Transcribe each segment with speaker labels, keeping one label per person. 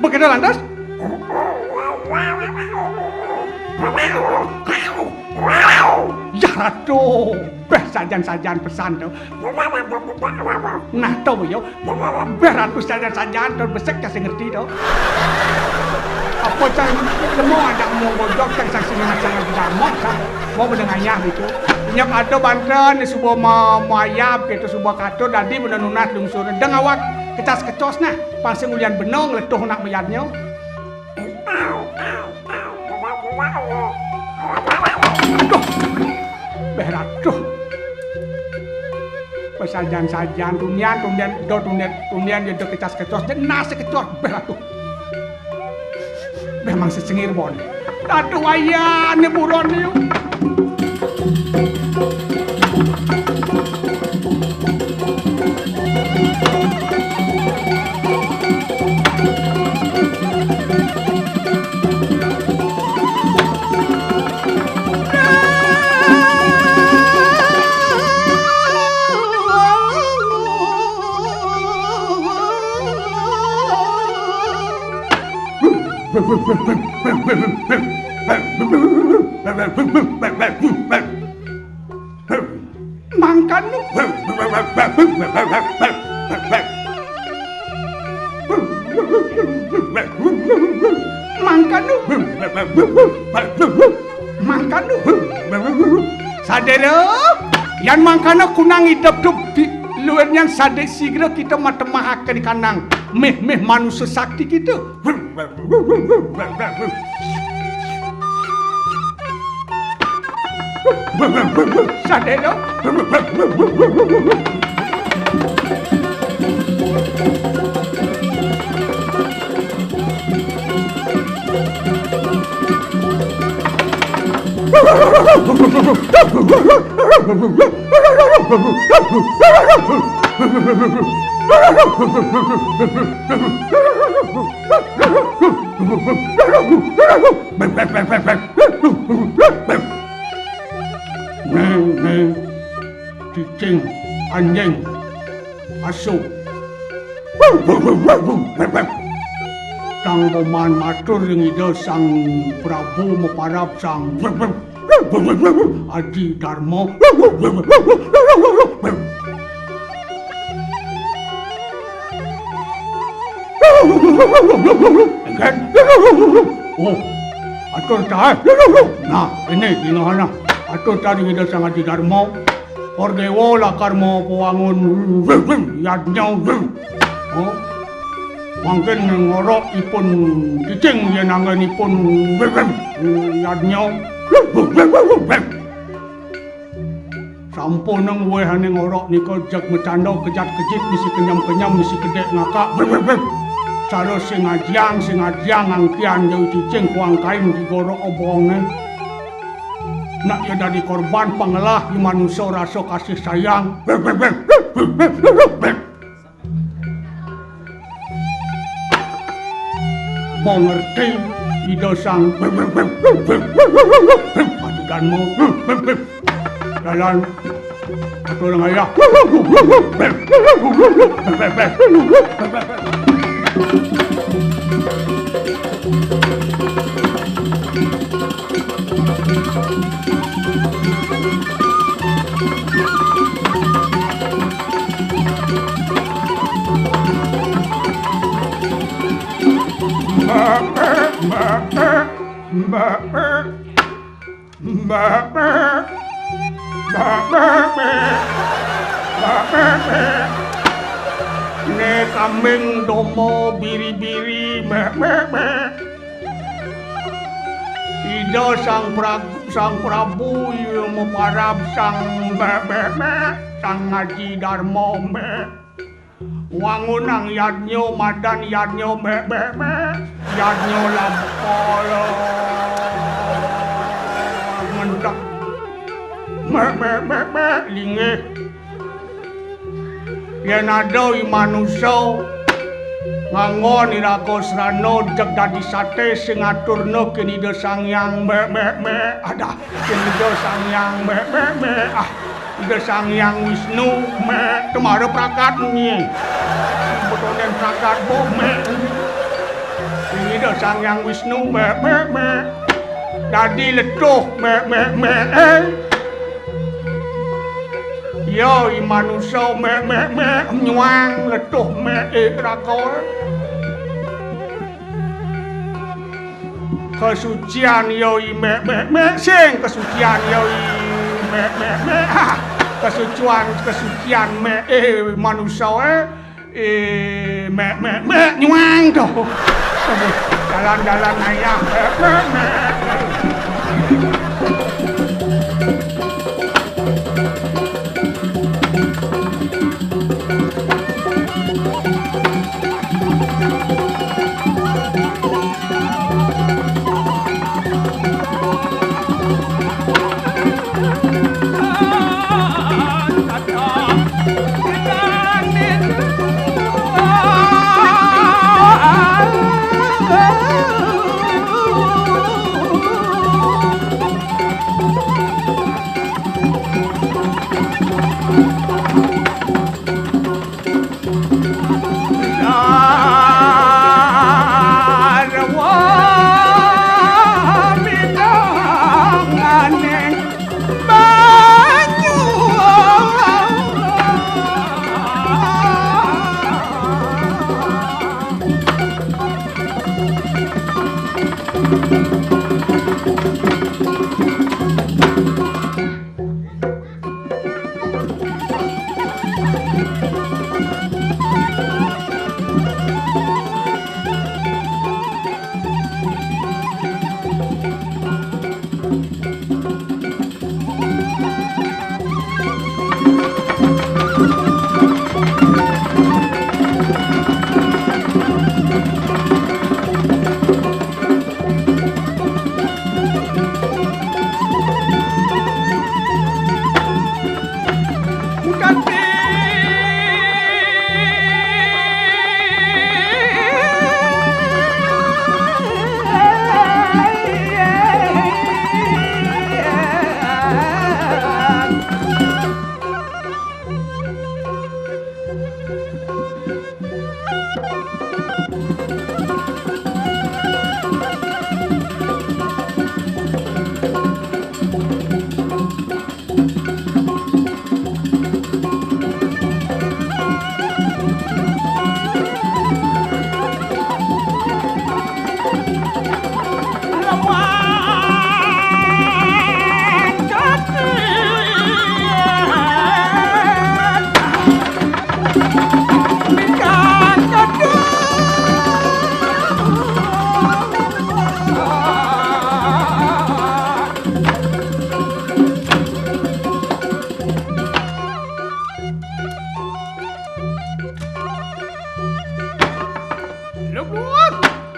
Speaker 1: Begitu lantas? Ya ratu, beh sajan-sajan pesan tuh. Nah tuh yo, beh ratu sajan-sajan tuh besek kasih ngerti tuh. Apa cang lemo ada mau godok cang saksi sangat damok cang mau mendengarnya gitu. Nyap ada Banten sebuah mayap gitu sebuah kato tadi menunat lungsur deng awak kecas-kecos nah pasang ulian benong letuh nak mayatnya. Aduh, beratuh. Pesajan-sajan tunian dia kecas-kecos dan nasi kecos beratuh. Memang sesengir bon. Aduh ayah, ini buron yuk. Makan lu. Makan lu. Makan lu. Sadero, yang makan kunang hidup tuh luarnya sadek sigra kita matemahakan kanang. Meh manusia sakti kita. Sadero. Cicing, anjing, asu. Sang Roman matur yang ida sang Prabu meparap sang Adi Darmo. Oh, atur cah. Nah, ini gimana? Atur tadi ida sang Adi Darmo. Ordewo lakarmo pewangun yadnya. Oh, mungkin ngorok ipun cicing yang nangan ipun yadnya. Sampun nang wehane ngorok nika jak mecandau kejat-kejit misi kenyam-kenyam misi kedek ngakak. Cara sing ajang angkian jauh cicing kuang kain digorok obongne. Nak ya dari korban pangelah di manusia rasa kasih sayang. Mau ngerti ida sang adeganmu jalan atau orang ayah. Ne kambing domo biri-biri ida sang Prabu yang meparab sang Haji Darmo wangunang yadnyo madan yadnyo yadnyo lampolo mendak linge yen ada manusia ngangon iraga srana jeg dadi sate sing ngaturna kenida sangyang ada kenida sangyang ida sangyang Wisnu temare prakat nyi botonen prakat bo Ida Sang Hyang Wisnu dadi letuh yo manusia nyuang letuh rakau kesucian yo sing kesucian yo kesucian manusia nyuang tuh jalan-jalan ayam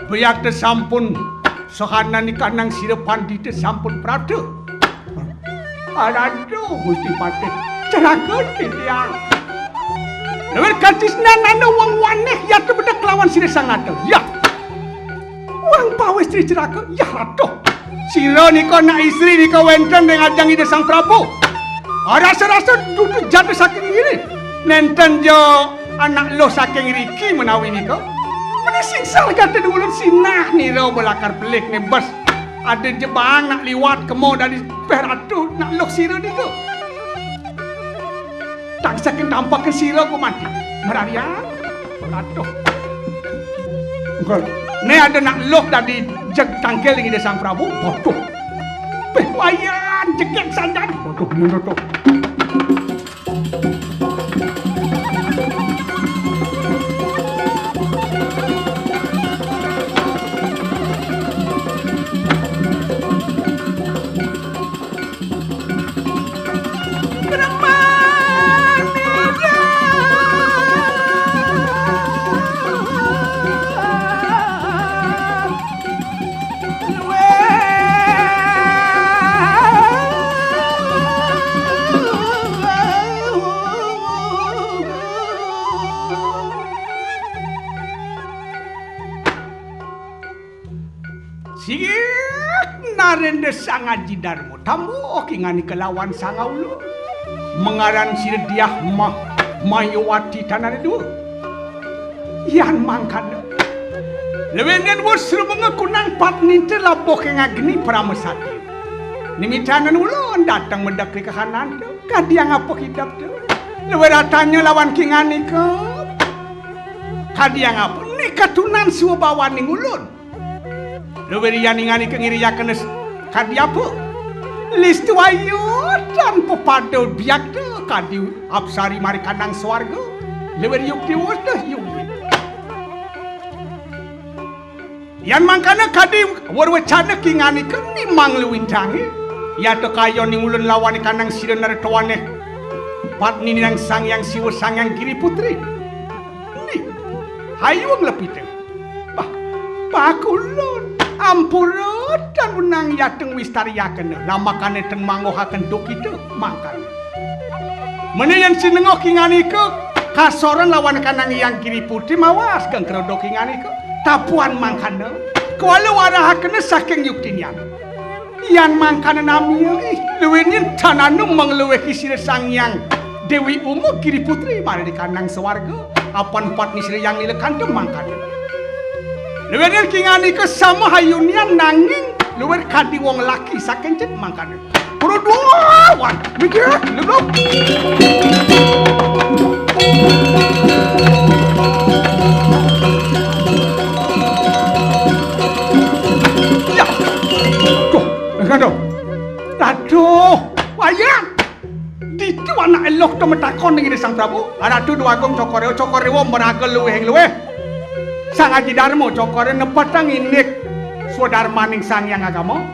Speaker 1: Beyak te sampun sohanan ni kanang sirepandi te sampun prada. Aduh, Gusti Patih, celaka titiang. Lewer kacisnan anda wang waneh ya te bedak lawan sire sangata. Ya. Wang pawes tri celaka, ya ratuh. Sira nika nak istri nika wenten dengan ajang ide Sang Prabu. Rasa-rasa duduk jatuh saking ngiri. Nenten jo anak lo saking riki menawi nika. Singsal kata dulu sinah ni rau belakar pelik ni bas ada jebang nak liwat kemo dari peratu nak lok sira ni ke tak saking tampak ke sira ku mati merarian pelatuh ni ada nak lok dari jeg tangkel ni Sang Prabu bodoh wayan jegek sandan bodoh menurut tu Narendra Sangaji Darmo tamu oke ngani kelawan sangaulu mengaran sirdiah Mayowati tanah dua yan mangkana Lewenen wusru mengekunang pat ninte lapoh ke ngagni pramesati. Nimitanan ulun datang mendakri ke kanan tu. Kadiang apa hidup tu. Leweratanya lawan kingani ke. Kadiang apa? Ni katunan suwa bawaning ulun. Lewerian ingani ke ngiriya kenes. Kadi apa? Listu ayu dan pepada biak tu. Kadi apsari mari kandang swarga. Lewer yuk diwas dah yuk. Yan mangkana kadi warwacana kingani ke ni mangluwintangi. Ya to kayo ni ulun lawan kanang sirenar tuane. Pat ni nang sang yang siwa sang yang kiri putri. Ni hayung lepite. Bah kulun ampurut dan unang yateng wistariaken lama kane ten mangohaken dok itu makan. Mene yang sinengok kingani ke kasoran lawan kanang yang kiri putri mawas kang krodok kingani ke. Tapuan mangkana kuala warahakana saking yuktinyan yan mangkana namanya luwinin tananu mangluwehi sira sangyang Dewi Umu kiri putri mari di kandang sewarga apan pat ni sira yang nilekan tu mangkana luwinin kingani ke sama hayunian nanging luwer kadi wong laki saking cet mangkana puro dua wan mikir luluk Aduh, wayang. Ditu anak elok to metakon dengan Sang Prabu. Aratu dua gong cokorewo meragel luweh. Sang Aji Darmo cokore nepatang inik swadarmaning sang yang agama.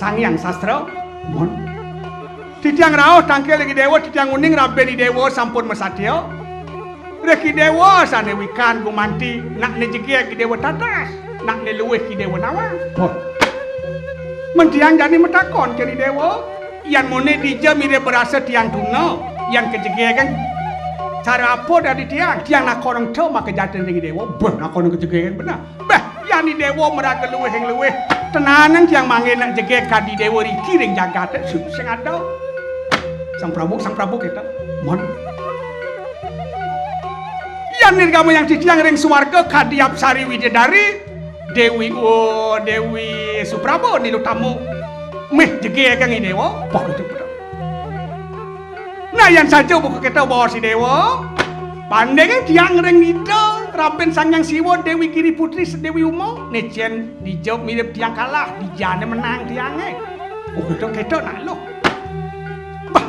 Speaker 1: Sang yang sastra. Mon. Titiang rao tangke lagi dewa titiang uning rabeni dewa sampun mesatya. Reki dewa sane wikan gumanti nak nejegi ki dewa tatas, nak ne luweh ki dewa nawa. Mentiang jani metakon kiri dewa yang mone dija mire berasa tiang tuna yang kejegegan cara apa dari tiang nak korang tahu maka jatuh dengan dewa nak korang kejegegan benar yang ni dewa meraga luweh tenanang tiang manggil nak jegeg kadi dewa riki ring jagat sing ada sang prabu kita mon yang nirgama yang tiang ring suwarga kadi apsari widadari Dewi Suprabo nilu tamu meh jege kang dewa pak itu betul. Nah yang saja buku kita bawa si dewa pandai kan tiang reng itu rapen sangyang siwa Dewi Kiri Putri Dewi Umo necen dijawab mirip tiang kalah dijane menang tiangnya oh itu kita nak lo bah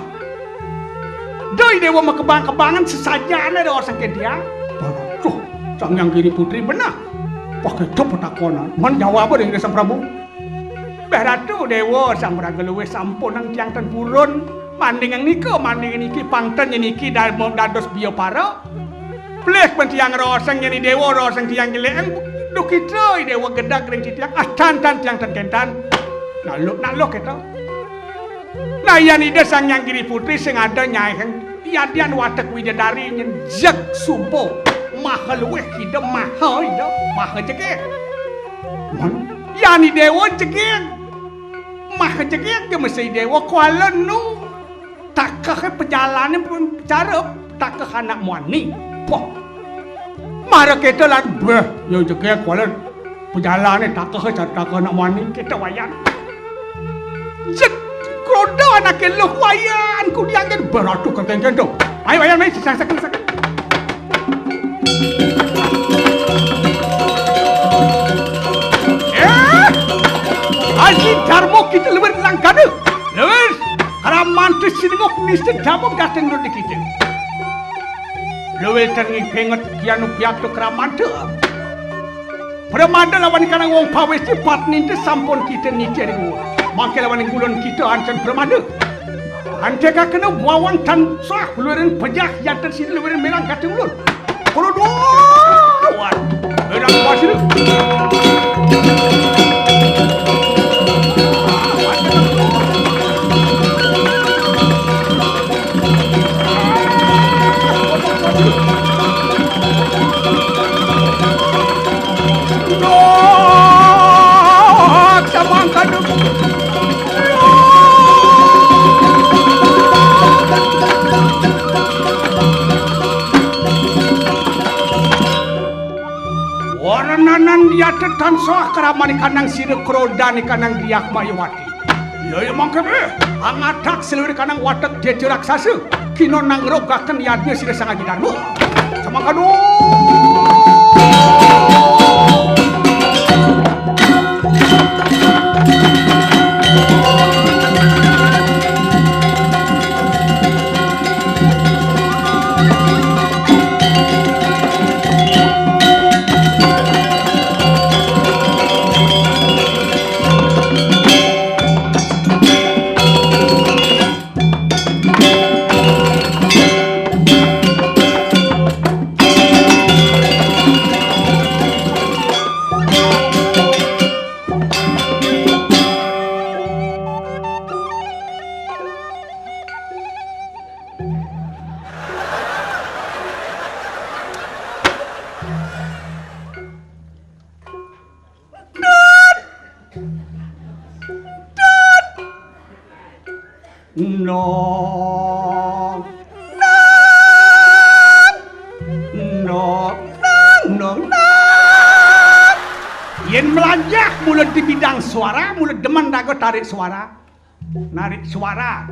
Speaker 1: doi dewa makebang-kebangan sesajana ada orang ke dia tuh sangyang Kiri Putri benar pakai itu petakonan man jawab apa dengan Sang Prabu beratu dewa sang meraga luweh sampun nang tiang ten purun manding yang niki pangten yang niki dados bio para plek pen tiang roseng yang dewa roseng tiang jelek dukitoi dewa gedak ring tiang tan tiang ten kentan nak lo kita nah yan ide sang yang Kiri Putri sing ada nyai yadian watek widadari nyen jak subo mahal weh kita mahal jegek man yani dewa jegek mahal jegek ke mesti dewa kuala nu takah perjalanan pun cara takah anak muani poh mara kita lah beh yo jegek kuala perjalanan takah anak muani kita wayan jek krodo anak keluh wayan ku diangin beratu kengken tu ayo wayan mai sakit Aji Darmo kita lewer langkana lewer karamantis sinengok niste Darmo gateng lo dikite lewer tengi penget kianu piak to karamanta Pramanda lawan kanang wong pawes cepat ninte sampun kita nikir mangke lawan ngulon kita ancen Pramanda ante ka kena wawan tan sah leweran pejah yang tersini leweran merang gateng ulun kalau doan merang pasir Kananan dia tetan soah keramani kanang sirek rodani kanang diak mayawati. Ya mangkebe angatak seluruh kanang watak dia raksasa. Kino nang rogakan yadnya sira sangat gidarmu. Sama kadu. Yen melanjah mulut di bidang suara, mulut demen dago tarik suara, narik suara,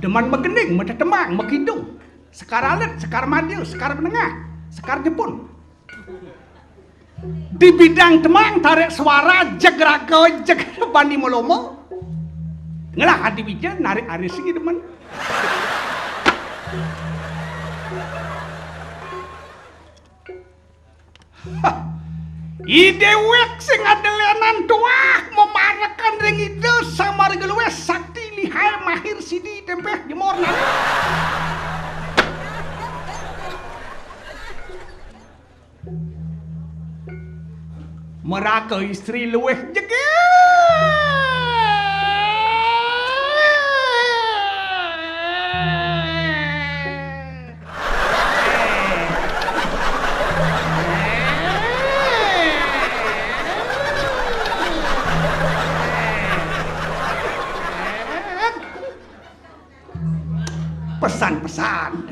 Speaker 1: demen megening, medetemang, mekidung, sekar alit, sekar madil, sekar menengah, sekar jepun. Di bidang temang tarik suara, jeg rago, jeg bandi molomo, ngelah hati bija narik aris segi demen. Idewek sing adelenan tuah memarakan ring ide samar geluwes sakti lihai mahir sidi tempeh jemorna. Meraka istri luweh jege. Pesan-pesan.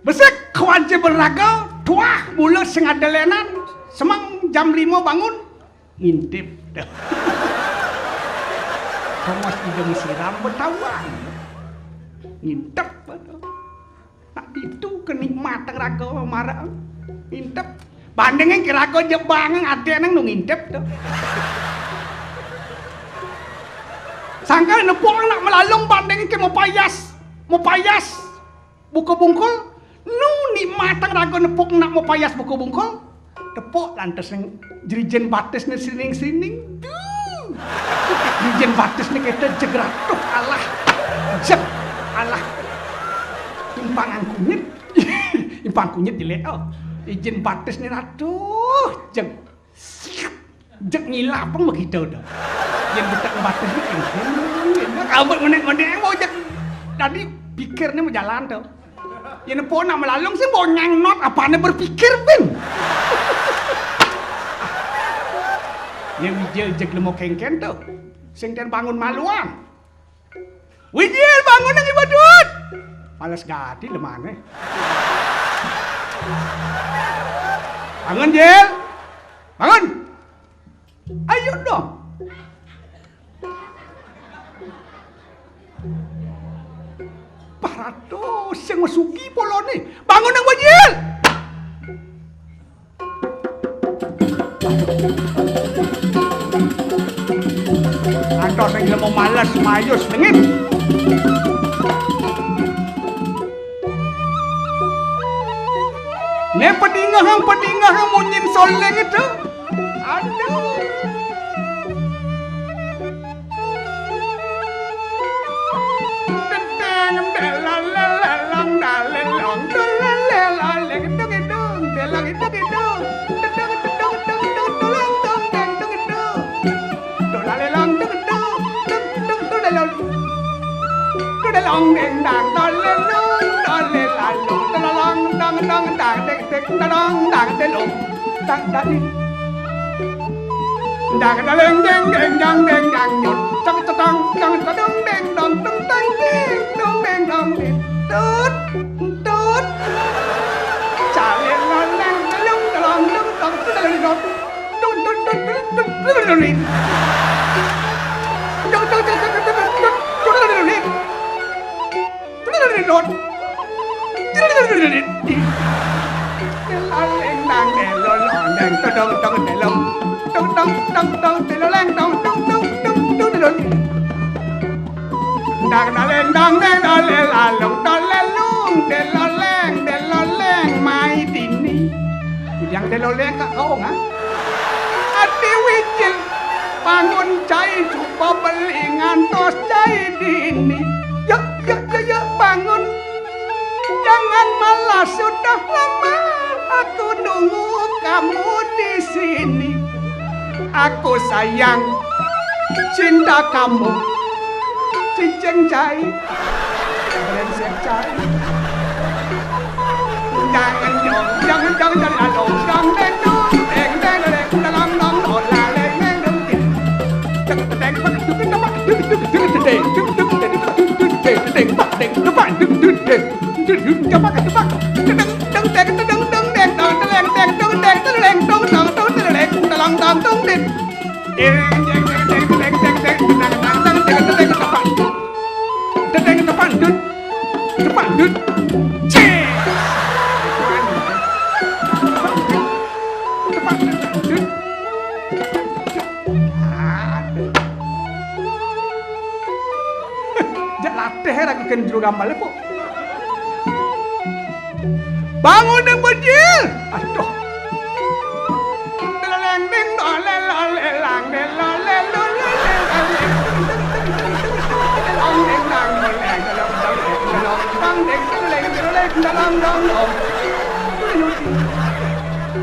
Speaker 1: Besek kewajib berlaga, tuah mulut sing adelenan, semang jam 5 bangun, ngintip. Kamas idem siram betawan. Ngintip. Tak itu kenikmatan raga marah. Ngintip. Bandingin kiraga jebang ade nang ngintip tuh. Sangka nepok nak melalung bandingin ke mau payas, buku bungkul, nu nikmatan raga nepok nak mau payas buku bungkul, tepok lantas yang jerijen batis ni sining, jerijen batis ni kita jegratuh Allah, impang kunyit dileo, jerijen batis ni ratuh, jeg ngilapang begitu dah. Yang betak batas ni kabut menek-menek mau jak tadi pikirnya mau jalan tuh. Yang nepok nak melalung sih mau nyangnot apane berpikir pin. Yang wijil jak lemo kengken tuh. Sing den bangun maluan. Wijil bangun nang ibadut. Males gati lemane. Bangun Jil. Bangun. Ayo dong. Paratos yang masuki polo ni. Bangun nang wajil. Atau saya mau malas mayus dengin. Ne pedingah munyin soleng itu. Aduh. Long ding dang dong le long dong le la long dong dong dong dang ding ding dong dang de long dang dang dang dang ding ding ding dang ding dang nhut dong dong dong dong ding dong dong ding dong ding dong ding tut yang deloleng kak kau ngah ati wicil bangun cai coba beli ngantos cai dini ya bangun jangan malah sudah lama aku nunggu kamu di sini aku sayang cinta kamu cincin cai brengsek cai jangan kan juru gambar lepo. Bangun deng bocil. Aduh. Deleng deng dolel lelang delolel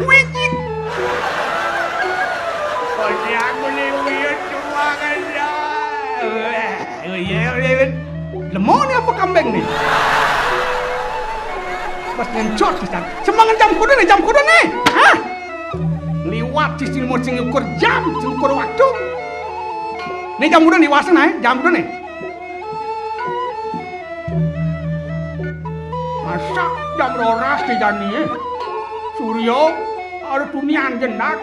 Speaker 1: Wicik. Konyang boleh wiut cuma aja. Lemon ni apa kambing ni? Pas ngencot pisan. Semangat jam kudu ni. Hah? Liwat di sini mau ukur jam, ukur waktu. Ni jam kudu ni wasan jam kudu ni. Masa jam roras di jani Suryo ada tunian gendak.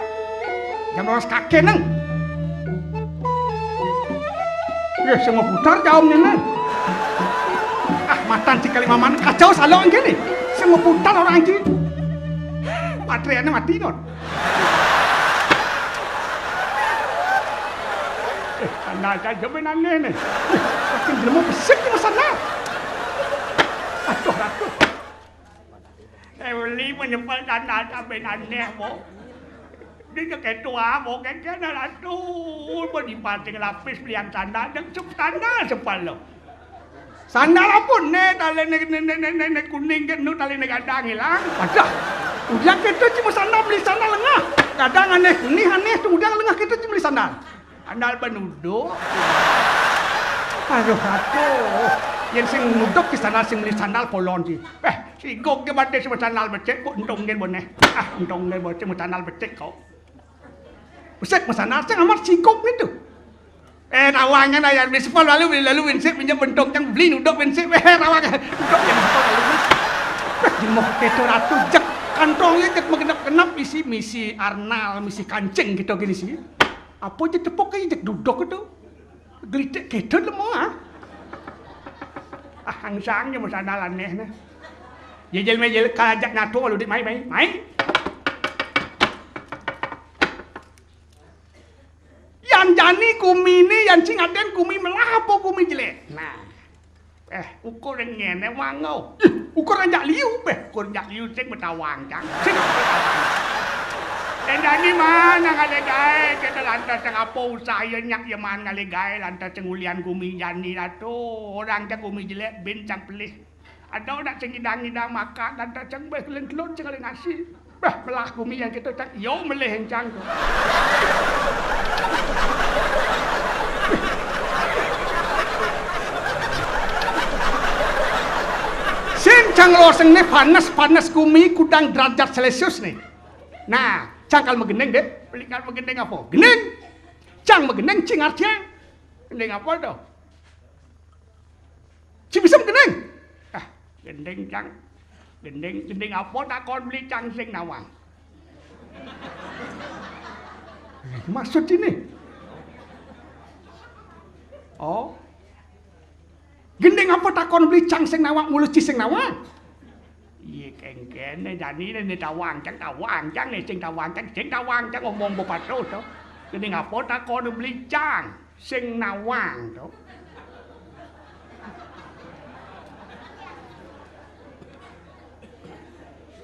Speaker 1: Jam roras kakek neng. Ya semua putar jauhnya neng. Matan si kalimaman kacau salong gini semua putar orang ini materialnya mati non anda aja benannya nih makin jelemu besik di sana aduh beli menyempal dana benannya mo dia ketua mo kayaknya aduh mau dipancing lapis belian tanda dan tanda sepal lo sandal pun tali kuning kan tali gadang hilang. Adah, udah kita cuma sandal beli sandal lengah. Gadang aneh tu udah lengah kita cuma beli sandal. Sandal penuduk. Aduh. Yang sing nuduk ke sandal sing beli sandal polon sih. Si gok ke badan cuma sandal becek kok untung gen boneh. Untung gen boneh cuma sandal becek kau. Besek sandal sing amat sikok ni tu. Rawangnya na yan, bisipal lalu winsip pinjam bentong yang beli nudok winsip rawangnya nudok yang bisipal lalu winsip di mau keto ratu jak kantongnya jak mengenap misi arnal misi kancing gitu gini sih apa aja tepuk aja jak duduk itu gelitik keto lemo hangsangnya mau sandal aneh nah jejel kajak nato kalau di main yang jani kumi ni yang cing aden kumi melapo kumi jelek. Nah, ukur ngene wangau. Ukur anjak liu ukur anjak liu cing betawang cang. Cing betawang. Dan jani mana ngale gae kita lantas cang apa usaha nyak yeman ngale gae lantas cengulian kumi jani lato orang cang kumi jelek bincang pelih. Ada nak cing idang makan lantas cang beh kelon cing ngale ngasih. Melah kumi yang kita cang yo meleh cang tu. Cang loseng ni panas kumi kudang derajat Celsius ni. Nah, cang kalau megeneng deh, pelikal megeneng apa? Geneng. Cang megeneng cing artian. Geneng apa tu? Cing bisa megeneng. Geneng cang. Geneng apa tak kon beli cang sing nawang. Maksud ini? Oh. Gending apa takon belicang sing nawak mulus ci sing nawak? Iya kengkene jani ne tawang cang nih sing tawang cang ngomong bopatro to. Gending apa takon belicang sing nawang to.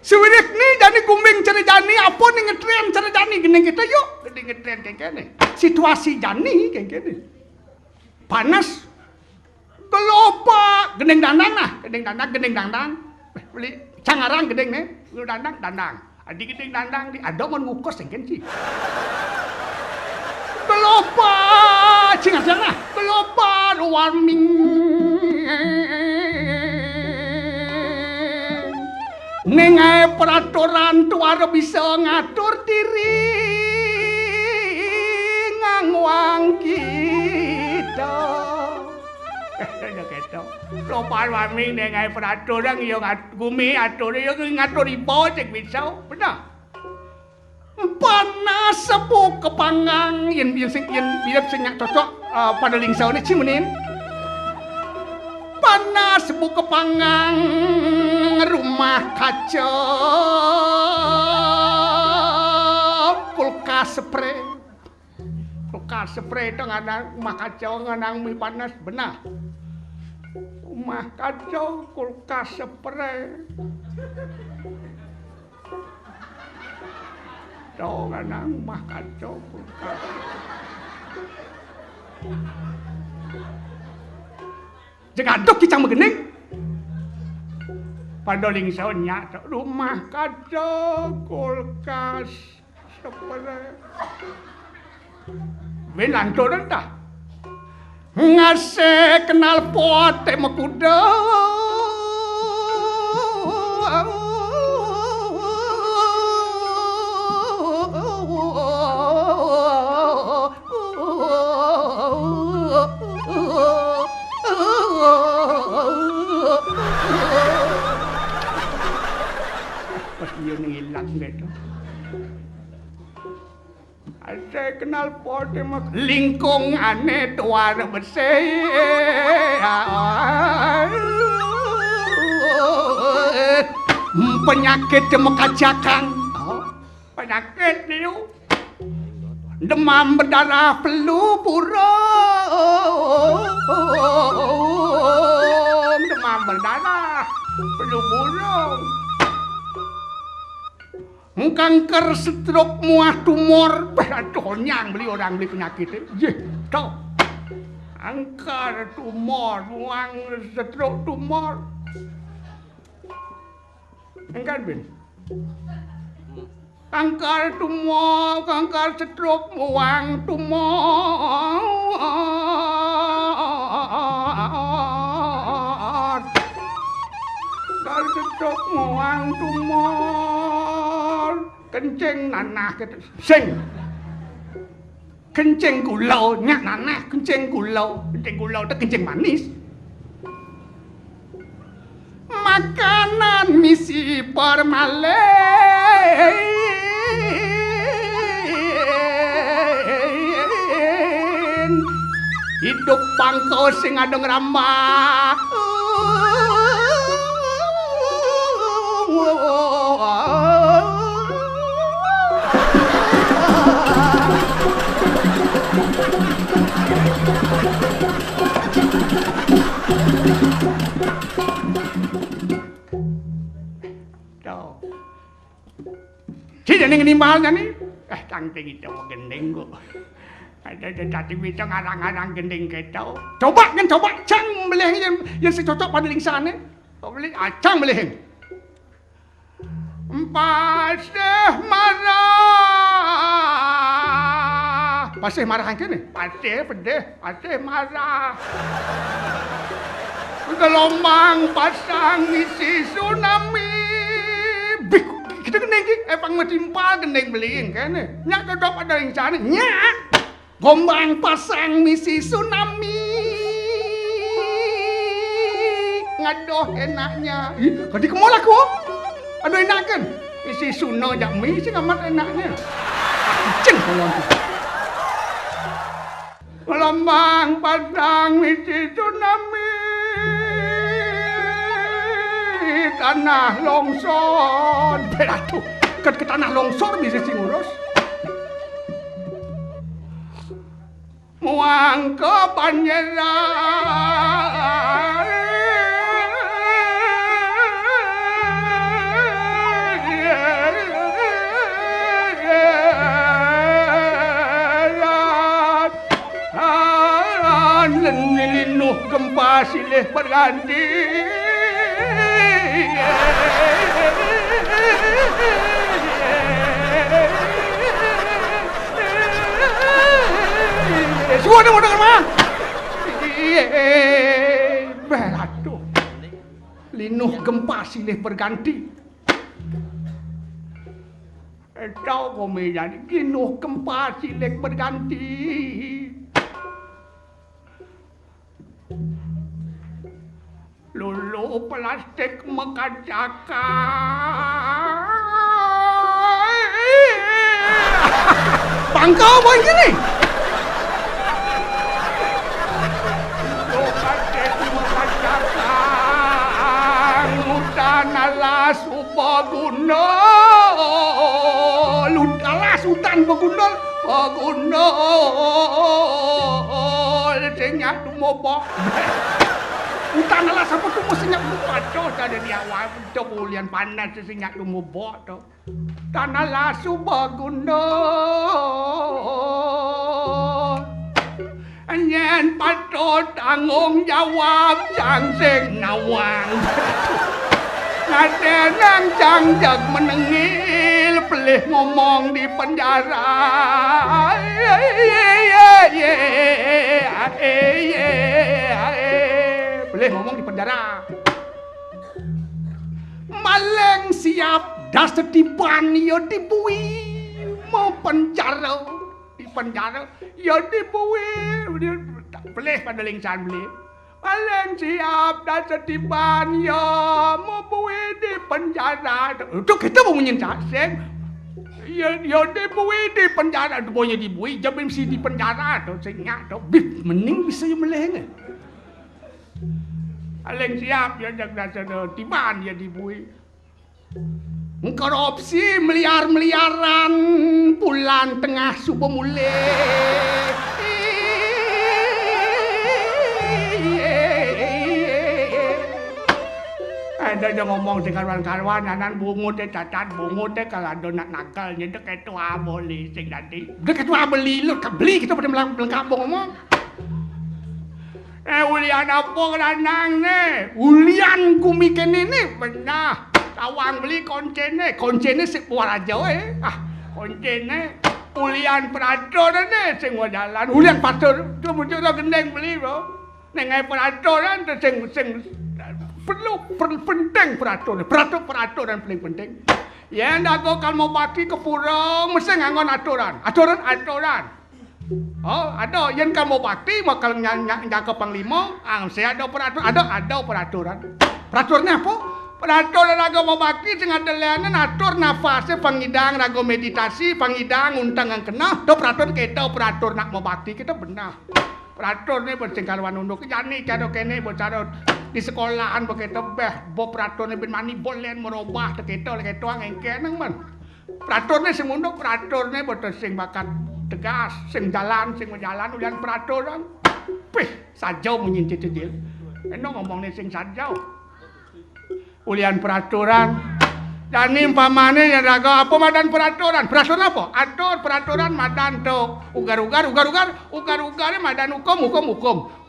Speaker 1: Sewidik ni jani kumbing cara jani apa nih ngetren cara jani gending kita yuk gending ngetren kengkene. Situasi jani kengkene. Panas. Kelopak gending dandang nah, gending dandang. Beli cangarang gending nih, lu dandang. Adi gending dandang di ada mon ngukos engken sih. Kelopak cingat nah, kelopak warming. Nengai peraturan tuara bisa ngatur diri ngangwang kita. Lopan wami nengai peraturan yo gumi atur yo ngatur ibo cek bisa benar. Panas sepu kepanggang yen senyak cocok pada lingsau ni cimenin. Panas sepu kepanggang rumah kaca kulkas spray itu nganang rumah kacau nganang mie panas benar. Rumah kacau kulkas spray. Tuh nganang rumah kacau kulkas. Jegadok kicang begening. Padoling saunya rumah kacau kulkas spray. Bilang turun dah. Ngasih kenal pot mekuda. Pas dia ngilang gitu. Saya kenal pot lingkung aneh tuar bersih. Penyakit mekacakan. Penyakit itu demam berdarah flu burung. Demam berdarah flu burung. Kanker, stroke, muah, tumor. Aduh, nyang beli orang beli penyakit itu. Tau. Kanker, tumor, muang, stroke, tumor. Enggak, Ben? Kanker, tumor, kanker, stroke, muang, tumor. Kanker, stroke, muang, tumor. Kencing nanah kita sing kencing gulau nyak nanah kencing gulau itu kencing manis makanan misi formalin hidup bangko sing ada ngerambah Si jeneng nimbalnya nih, cantik itu gending kok. Ada cacing itu ngarang-ngarang gending gitu. Coba cang meleh yang secocok pada lingsane. Kau beli acang meleh. Pasih marah. Pasih marah kan ni? Pasih pedih, pasih marah. Gelombang pasang isi tsunami. Kita gending pang matimpal gending beliin kan ni. Nyak cocok pada lingsane. Nyak. Gombang pasang misi tsunami. Ngadoh enaknya. Kadi ke mall aku. Aduh enak kan? Misi suno jak mi sing amat enaknya. Ceng kalau tu. Lembang padang misi tsunami tanah longsor beratu ke tanah longsor bisa sing urus muang ke panjeran linuh gempa silih berganti semua ada modal mah beratu linuh gempa silih berganti tahu komedian linuh gempa silih berganti lulu plastik mengkacakan bangkau apa ini? Lulu plastik mengkacakan hutan alas ubaguna alas hutan baguna singak tumobok hutan alas apa tu mestinya lupa tu ada di awal tu kulian panas singak tumobok tu tanah lasu baguna nyen patut tanggung jawab jang sing nawang ngadenang jang jag menengil pelih ngomong di penjara boleh ngomong di penjara maleng siap das setiban ya dibui mau penjara di penjara ya dibui boleh pada lingsan boleh maleng siap das setiban ya mau bui di penjara itu kita mau menyentak sen ya dibui di penjara boleh dibui jangan mesti di penjara tu singak tu bip mending bisa yang meleng aleng siap ya jaga tiban ya dibui korupsi miliar-miliaran bulan tengah subuh mulai ada yang ngomong dengan kawan-kawan anan bungut teh cacat bungut teh kalau ada nak nakal nyedek itu boleh sing tadi dek itu beli lu beli kita pada melengkap ngomong ulian apa keranang ni? Ulian kumi kene ni pernah tawang beli koncene sebuah aja koncene ulian peratur ni sing jalan ulian peratur kemudian gendeng beli bro nengai peraturan tu sing perlu penting peraturan dan paling penting ya ndak kalau mau bagi ke purong mesti ngangon aturan oh, ada yang kamu bakti bakal jaga panglima, saya ada peraturan, ada peraturan. Peraturannya apa? Peraturan agama bakti sing adeleane atur nafase pangidang rago meditasi, pangidang untang ang kena. Do peraturan kita peratur nak mau bakti kita benar. Peratur ni bersing kalwan unduk jani kado kene bocaro di sekolahan begitu beh bo peratur ni ben mani bolen merubah kita lek tuang engke nang men. Peratur ni sing unduk peratur ni betul sing bakat tegas, sing jalan ulian peraturan. Pih, sajau menyintit dia. Eno ngomong ni sing sajau. Ulian peraturan. Dan ni umpamane yang raga apa madan peraturan? Peraturan apa? Atur peraturan madan tu ugar-ugar madan hukum.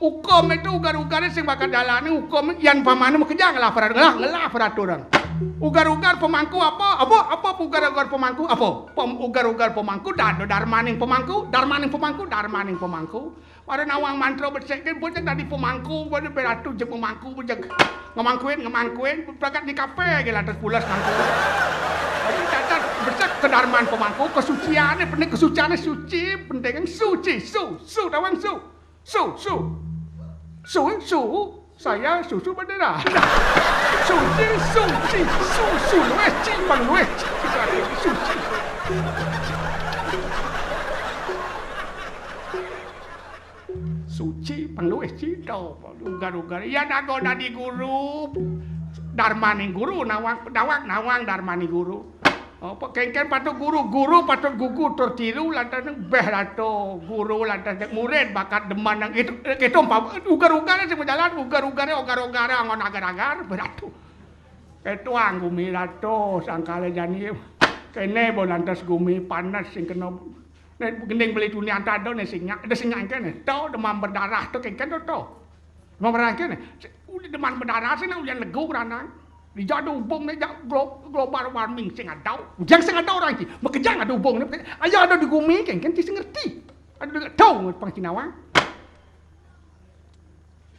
Speaker 1: Hukum itu ugar-ugar sing bakal jalani hukum yang umpamane mau kerja ngelah peraturan. Ugar-ugar pemangku apa ugar-ugar pemangku apa? Ugar-ugar pemangku darmaning pemangku. Pada nawang mantra bersekin bocah tadi pemangku, pada beratu je pemangku bocah ngemangkuin berangkat di kafe gila terpulas mangku. Jadi cacat bersek kedarman pemangku kesuciannya penting kesuciannya suci penting suci tawang su saya susu bendera. Suci lueh cipang lueh suci. Suci pangluwih cita ugar-ugar ya nago dadi guru darmaning guru nawang darmaning guru apa kengken patut guru patut gugu tertiru lantaran beh rato guru lantaran murid bakat deman nang itu ugar-ugar sing berjalan ugar-ugar angon agar-agar beratu itu gumi rato sangkale jani kene bolantas gumi panas sing kena gending beli dunia antado nih sinyak, ada sinyak kene, tau demam berdarah tuh kengken tuh, demam berdarah kene, udah demam berdarah sih nih udah legu ranang, dijadu hubung nih global warming sing ada, jangan sing ada orang sih, makanya ada hubung nih, ayo ada di bumi kengken sih ngerti, ada tahu pang Cinawang,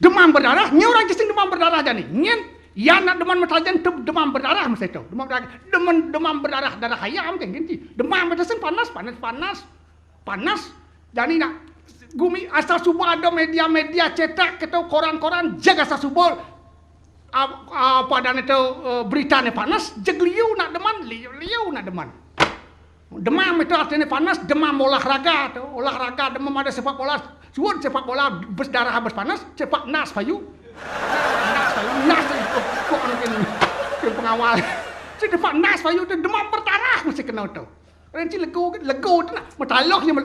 Speaker 1: demam berdarah, nyi orang sing demam berdarah aja nih, nyen. Ya nak demam metajan demam berdarah mesti itu. Demam berdarah darah ayam kan gitu. Demam metajan panas. Jadi nak gumi asal subuh ada media-media cetak kita koran-koran jaga asal subuh apa dan itu beritanya panas jegliu nak deman liu nak deman. Demam itu artinya panas, demam olahraga demam ada sepak bola, suun sepak bola berdarah panas, sepak nas payu. Nas kok mungkin pengawal. Jadi Pak Nas payu demam berdarah mesti kena tu. Renci lego tu nak. Metaloh yang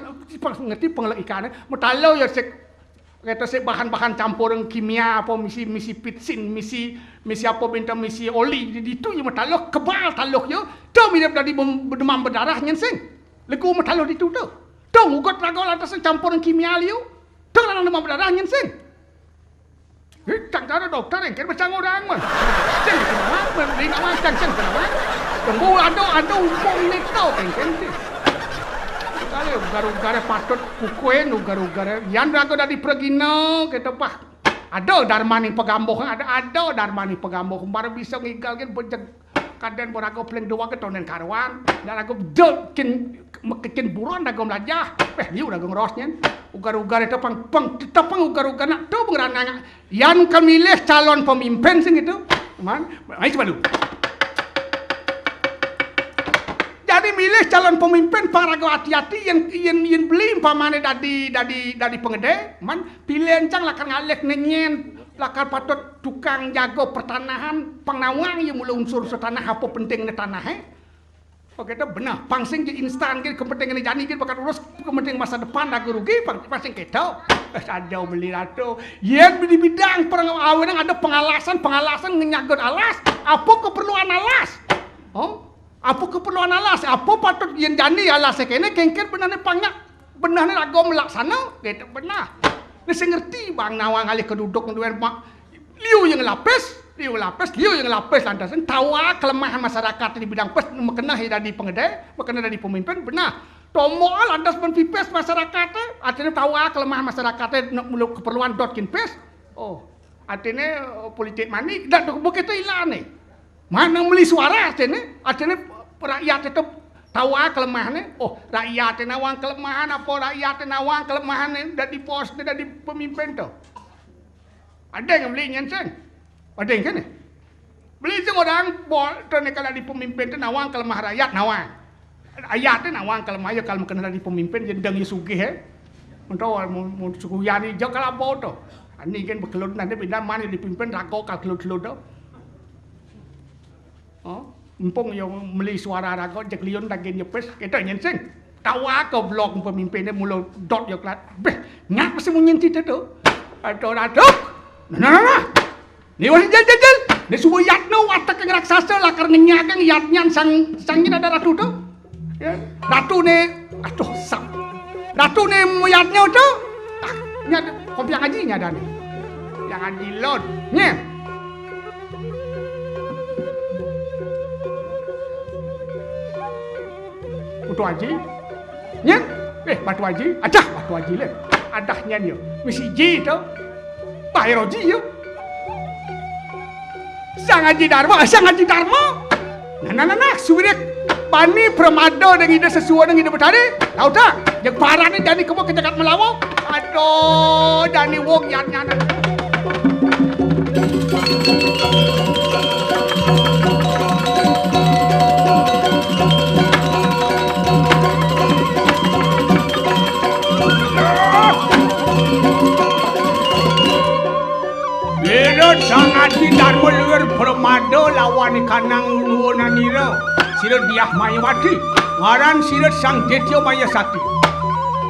Speaker 1: ngerti pengelak ikan. Metaloh ya kata bahan-bahan campuran kimia apa misi pitsin, misi apa bintang misi oli itu yang metaloh kebal taloh yo. Tu mirip dari demam berdarah nyenseng. Lego metaloh itu tu. Tu ugot rago lantas campuran kimia liu. Tu orang demam berdarah nyenseng. Chẳng có dokter yang kira macam orang mah. Jangan kenapa, beri nama jangan kenapa. Tunggu ada umpong ni tau kan. Kali ugar-ugar patut kukuin ugar-ugar. Yang ragu dari pergino kita pak. Ada darmani pegamboh ada darmani pegamboh. Baru bisa ngigal kan bejek kaden borago peleng dua ke tonen karwan. Dan aku kin buron dago melajah. Liu dago ngerosnya. Ugar-ugar itu tetap ugar-ugar nak tahu pengeranang yang kemilih calon pemimpin sing itu, man, ayo coba dulu. Jadi milih calon pemimpin parago hati-hati yang beli umpamane dari pengede, man, pilih encang lakar ngalih nenyen, lakar patut tukang jago pertanahan, pengnawang yang mula unsur setanah apa pentingnya tanah Oke, itu benar. Pangsing di instan, kepentingan jani, bakal urus kepentingan masa depan, aku rugi, pangsing kita. Saja beli ratu. Yang di bidang perang ada pengalasan ngenyagot alas. Apa keperluan alas? Oh, apa keperluan alas? Apa patut yang jani alas? Kayaknya kengker benarnya panyak, benarnya lagu melaksana, gitu benar. Ini saya ngerti bang nawang alih keduduk ngeduan mak. Liu yang lapis lantasan tahu kelemahan masyarakat di bidang pes mengenai dari pengedai, mengenai dari pemimpin benar. Tomoal lantas menpipes masyarakat, artinya tahu kelemahan masyarakat nak keperluan dotkin pes. Oh, artinya politik mani dak begitu hilang nih. Mana beli suara artinya rakyat itu tahu kelemahannya. Oh, rakyat nawang kelemahan apa rakyat nawang kelemahan dari pos dari pemimpin tu. Ada yang beli nyenseng. Ada yang kan? Beli itu orang kalau di pemimpin itu nawang kelemah rakyat nawang. Rakyat itu nawang kelemah ya kalau kena di pemimpin jadi dang sugih untuk mau suku yani jauh kalau apa tu. Ini kan berkelut nanti pindah mana di pemimpin rago kalau kelut tu. Oh, mumpung yang beli suara rago jak lion lagi nyepes kita nyenseng. Tahu aku blog pemimpinnya mula dot ya kelat. Beh, ngap mesti munyin itu tu. Atau radok. Nah. Ni wali jal. Ni semua yatna watak yang raksasa lah karena nyagang yatnyan sangin ada ratu tu. Ya. Ratu ni, aduh sam. Ratu ni yatnya tu. Ni ada kopi yang ngaji ada ni. Yang ngaji lot. Ni. Batu haji. Ni. Batu haji. Adah batu haji le. Adahnya ni. Misi ji tu. Bayar haji yo. Sang Haji Dharma. Nah, suwirik bani pramado dengan ide sesuai dengan ide betari. Tahu tak? Yang parah ni jadi kemo kejagat melawak. Aduh, jadi wong yatnya. kanang nuwunanira Sira Dyah Mayawati ngaran Sira Sang Detya Mayasati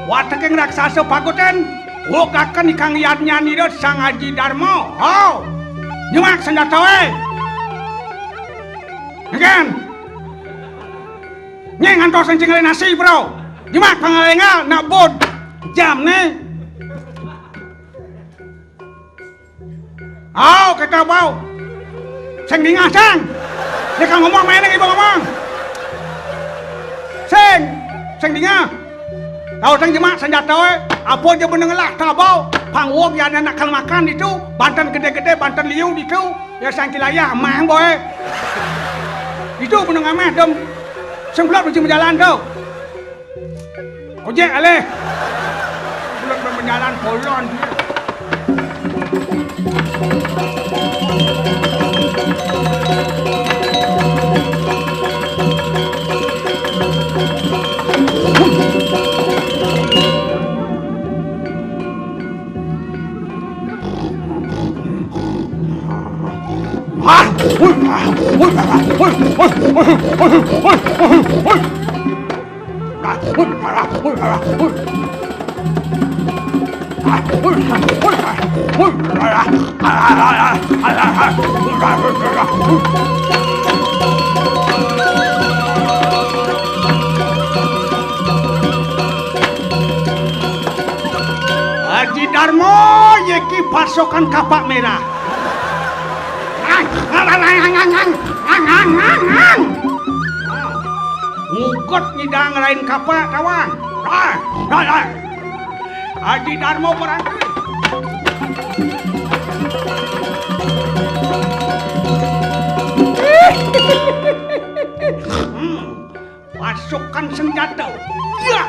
Speaker 1: watekeng raksasa pagoten wokaken ikang yanyanira Sang Aji Darma ho nyemak senjata we ngken nyeng ngantos cengcelin nasi bro nyemak pangalengal nak bod jam nih aw kita bau sing dingah sang dia kan ngomong meneng ibu ngomong sing dingah tahu sing jemak senjata we apa aja benengelah tabau pangwok yang anak kalau makan itu bantan gede-gede bantan liu itu ya sang kilayah emang boy itu beneng ameh dem semblot di jalan tuh ojek aleh bulan berjalan bolon dia Haji Darmo yeki pasokan kapak merah. Ngugot nyidang lain kapak kawan. Haji Darmo berangkat. Pasukan senjata. Ya.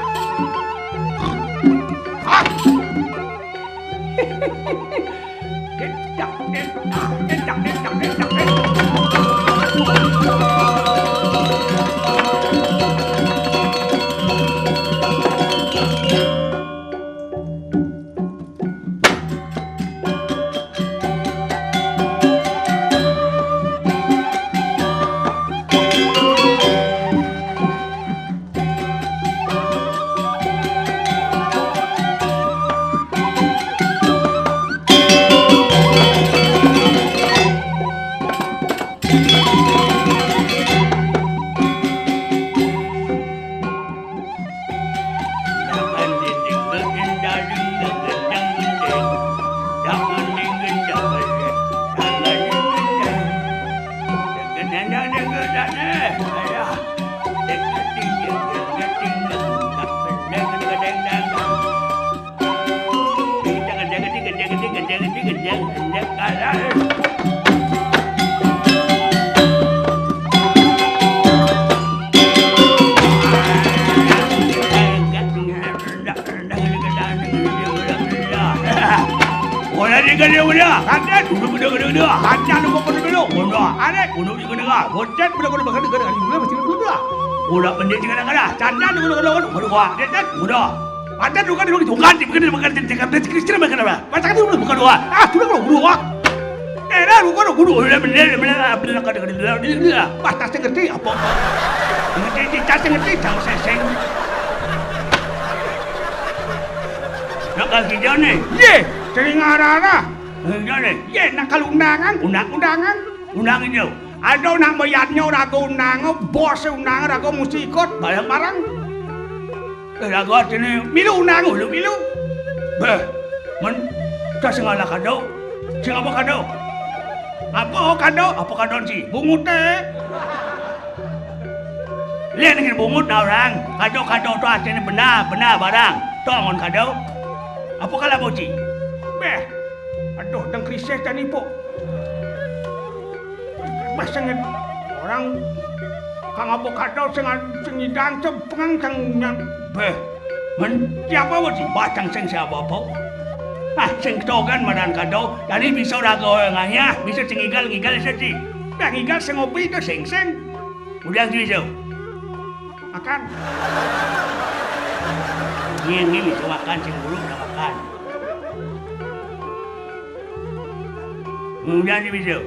Speaker 1: Udah pendek juga ada, canda dulu dua, dekat udah. Ada juga dulu bukan Kristen bukan apa? Macam itu bukan dua. Sudah kalau dua. Guru udah bener kada pas tas ngerti apa? Ngerti tas ngerti sama seseng. Nakal hijau nih. Ye, sering arah. Hijau nih. Ye, nakal undangan hijau. Ada nak bayarnya ragu undangan, bos undangan ragu mesti ikut barang-barang. Ragu sini milu undangan lu milu. Beh, tak sengalah kado. Apa kado? Apa kado sih? Bungut teh. Lihat dengan bungut orang. Kado tu artinya benar barang. Tongon kado. Apa kalah boci? Beh, aduh, deng krisis dan ibu. Pasangin orang kang avocado sing nyidang cepeng kang beh siapa sih batang sing siapa apa sing togan madan kado jadi bisa rago nganya bisa sing igal sih yang igal sing ngopi itu sing udah bisa makan ini bisa makan sing bulu udah makan udah bisa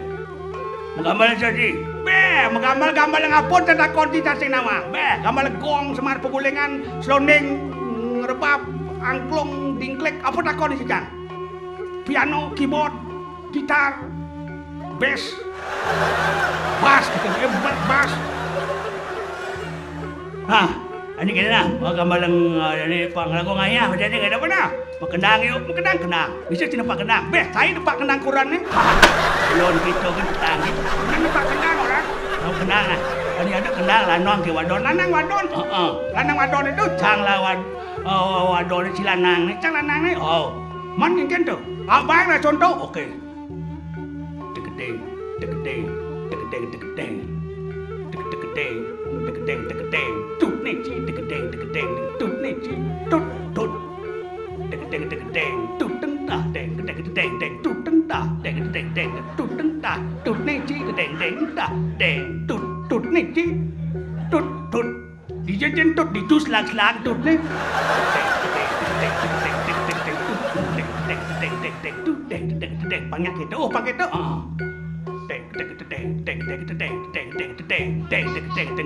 Speaker 1: Gambar saja, beh, Gambar-gambar yang apa tanda kontinasi nama. Gambar gong, semar pegulingan, selonding, ngerebab, angklung, dingklek, apa takon di sini? Piano, keyboard, gitar, bass, bass. Hah, ini gini lah, gambar yang ini panglago ngaya, macam ni ada apa dah? Kenang yuk, kenang. Bisa cina pak kenang. Saya tempat kenang kurang ni. Belum kita kan kenang ni. Kenang tempat kenang orang. Tahu kenang ah. Ini ada kenang lanang ke wadon. Lanang wadon. Lanang wadon itu cang lawan wadon si lanang ni. Cang lanang ni. Oh, mana yang tu? Abang lah contoh. Okey. Teketeng. Tut ni ci. Teketeng. Tut ni ci. Tut. Deng tut teng ta deng tut teng ta deng tut teng ta tut ne chi deng ta deng tut ne chi tut di jajan tut di tus lag tut ne deng banyak itu pakai itu deng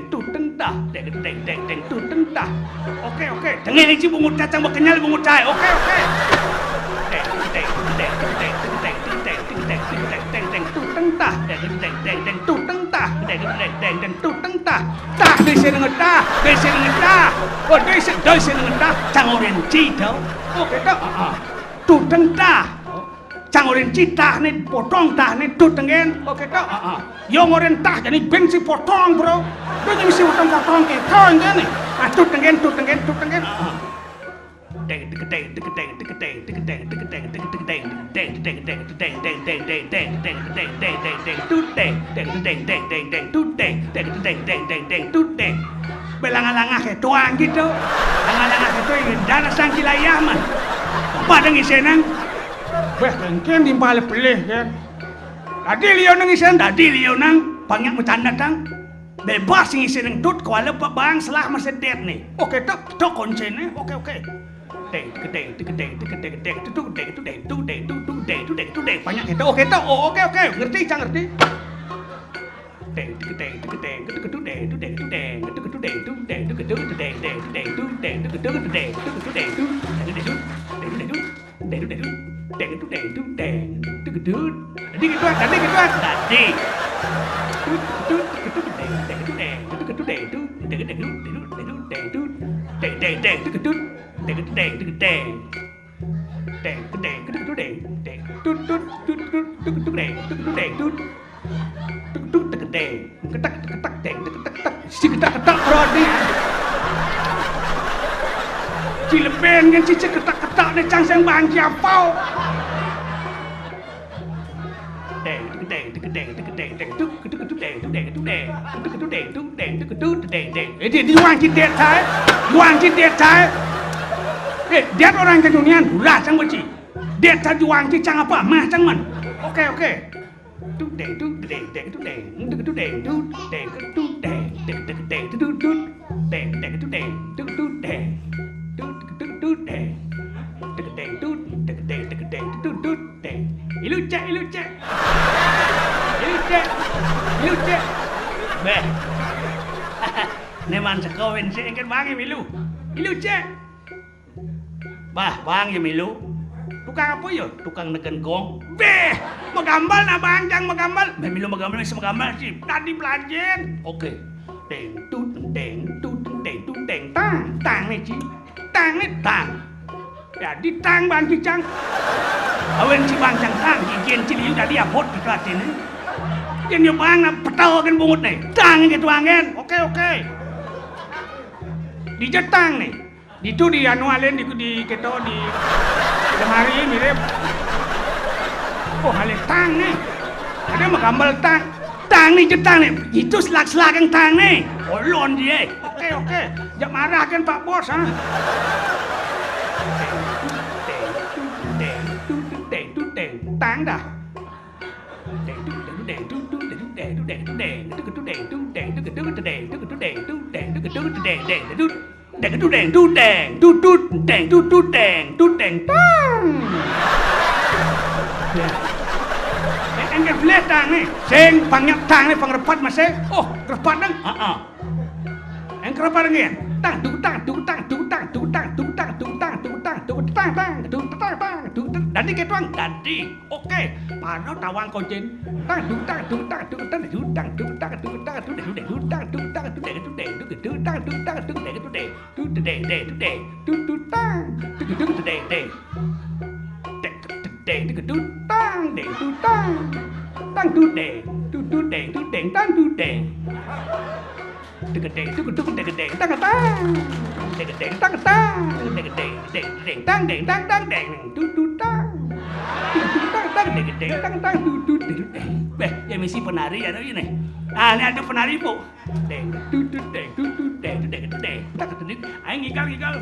Speaker 1: tut teng ta deng tut teng ta oke dengar ini bungut kacang berkenyal bungut cai oke tah desi dengan tah oh desi dengan tah cang oren cita oke tak tuteng tah cang oren cita ni potong tah ni tutengen oke tak yang oren tah jadi bensi potong bro tu jadi mesti potong ke kau ni tutengen belang-langah ke tuang gitu langah-langah ke tuang dana sang kilayaman padang isenang kan di balik pelih kan tadi liau nang isen tadi liau nang banyak bercanda tang bebas sing isi nang tut kuala bang selah masa det nih oke tok konsen nih oke banyak itu oke ngerti cang ngerti Cilepen kan cici ketak-ketak ni cang sang bang kiapau. Dia diwang cidet saya. Dia orang ke dunia bulah cang beci. Dia tak diwang cang apa mah cang man. Oke. Ilu cek. Beh. Neman sekawin sih kan bang milu. Ilu cek. Bah, bang ya milu. Tukang apa ya? Tukang neken gong. Beh, magambal na bang jang magambal. Beh milu magambal bisa magambal sih. Tadi belajar. Oke. Deng tang nih ci. Tang. Jadi tang bang cicang. Awen si bang tang ijen cili udah dia bot di kelas ini. Yang dia bang petau kan bungut nih. Tang gitu angen. Oke. Di jetang nih. Itu di anualin di keto di lemari mirip. Oh halik tang nih. Ada magambal tang. Tang nih jetang nih. Itu selak-selak yang tang nih. Olon dia. Oke. Jangan marah kan Pak Bos ha. Tang dah. panggil belah tang ni. Sing banyak tang ni pangrepat masih. Oh, kerepat deng. Yang kerepat deng ya. Tang tu tang tu tang tu tang tu tang tu tang tu tang tu tang tu tang tang tu tang tang tu. Dadi ke tuang? Dadi. Oke. Pano tawang koncen. Tang tu tang tu tang tu tang tu tang tu tang tu tang tu tu tang tu tang tu tu tu tang tu tang tu tu tu tu tu tang tu tu tu tang tu tang tang tu tang tu ya misi penari ada ini. Ini ada penari po. Ayo ngikal.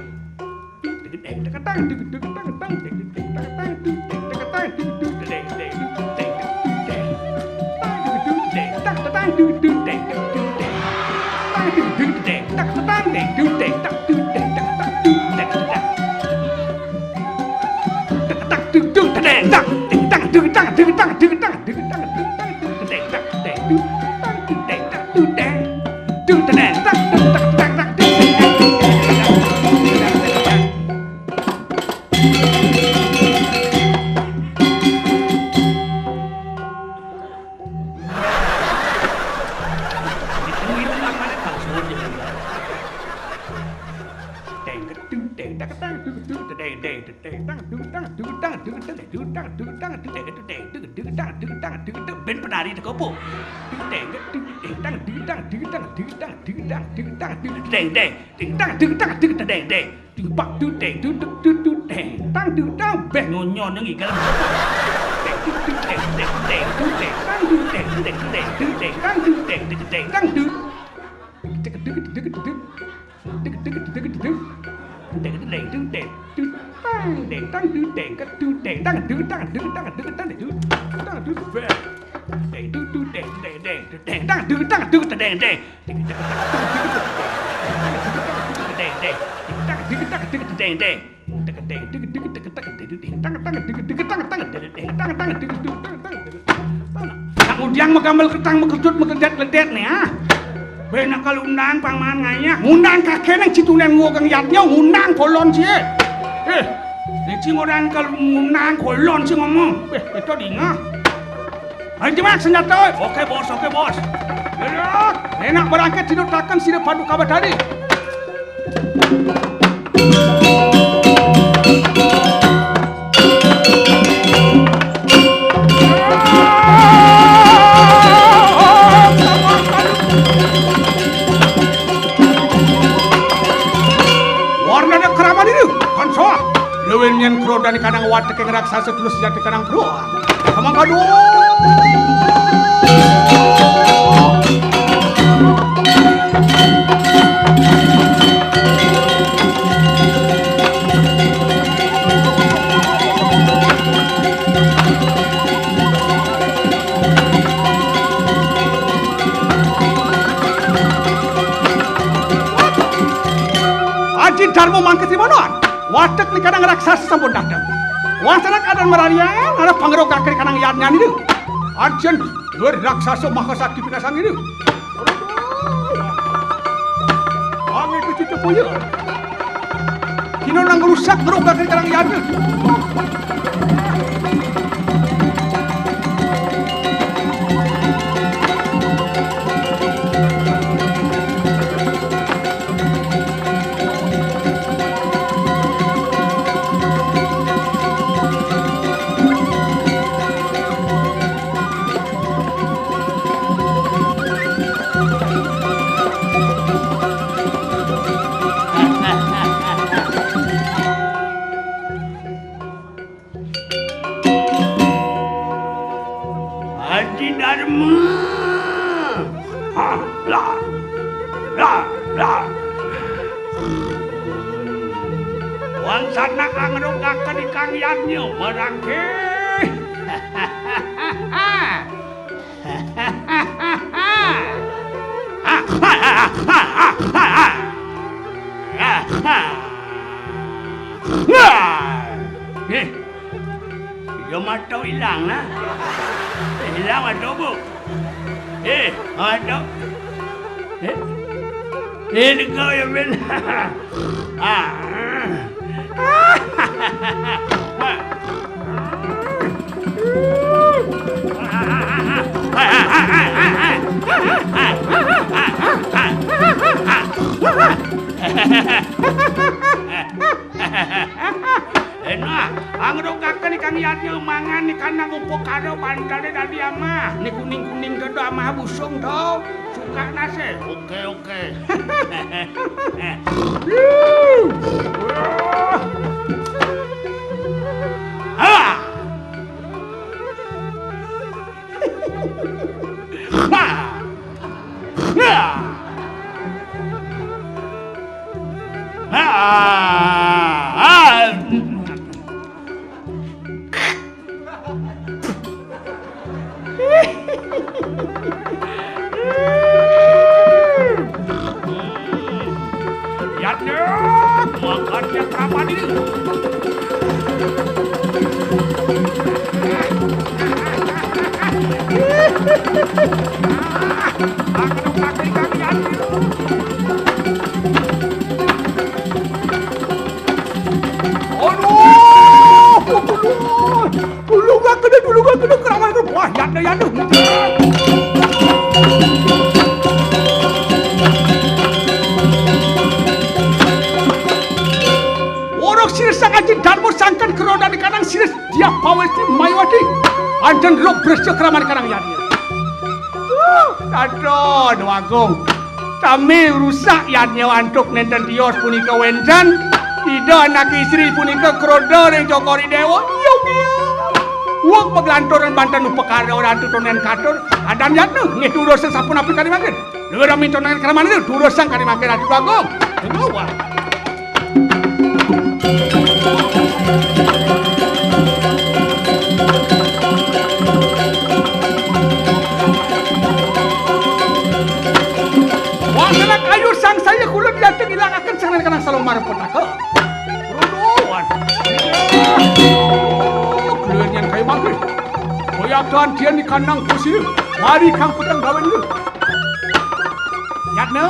Speaker 1: Ben penari teko po. Ben ngonyon nang igal. Kemudian mengambil ketang mekejut mekedet-ledet nih ah. Benak kalau undang pangman nganya, undang kakek nang citunen ngogang yatnya undang kolon sih. Ini orang kalau undang kolon sih ngomong. Itu dingah. Ayo mas senjata. Oke bos. Enak berangkat tidur takkan sini padu kabar tadi. Lewinyan kro dan kanang watek yang raksasa tulus jati kanang kro. Kamang kado. Aji Darmo mangkes di mana? Watak ni kadang raksasa sampun datang. Wasana kadang meralian, ada pangerok kakek kadang yadnya ni tu. Arjen raksasa mahasakti pinasang ini. Angin itu cucu punya. Kino nang rusak gerok kakek kadang yadnya. Wansana kang nunggaken ikang yanyo merangke. Yo matau hilang lah.
Speaker 2: Bilang adobo. Ada. Ini kau yang benar.
Speaker 1: Enak, angrukakeun Kang Yadnya mangan ni kana ngumpul kado pandane tadi ama. Ni kuning-kuning dodo ama busung to. Suka nase.
Speaker 2: Oke.
Speaker 1: Yadnya, makannya kapan ini? Dulu gak kena keraman itu. Wah, Yadnya. Orang siris sangaji darmo sangkan keroda di kanang siris dia pawesti mayawati. Anjan rok bersih keraman kanang Yadnya. Aduh, Agung. Kami rusak Yadnya antuk nenten tios punika wenjan. Tidak anak istri punika keroda yang jokori dewa. Uang peglantoran bantan upekara orang tutunen katur. Adan Yadnya ngeh durosan sapun api kari makin. Lu ramin tonan keraman itu durosan kari makin adu Agung. Tengok. Wah, kena kayu sang saya kulon jatuh hilang akan sangan kanang salomar petaka. Ruduan. Keluar yang kayu makin. Koyakan dia ni kanang kusir. Mari kang petang gawan lu. Yadnya.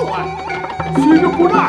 Speaker 1: Wah. Sini puna.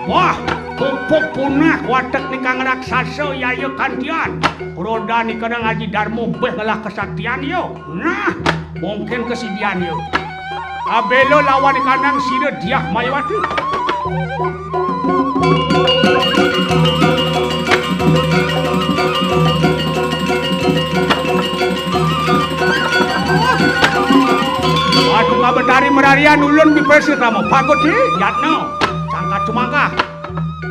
Speaker 1: Wah, pupuk punah watek ni kang raksasa yayo kantian. Roda ni kadang ngaji darmo beh ngalah kesaktian yo. Nah, mungkin kesidian yo. Abelo lawan ni kanang sida diah mayawati. Aduh ngabetari merarian ulun bipersi kamu. Pagot di, Yadnya. Sangka cumangka.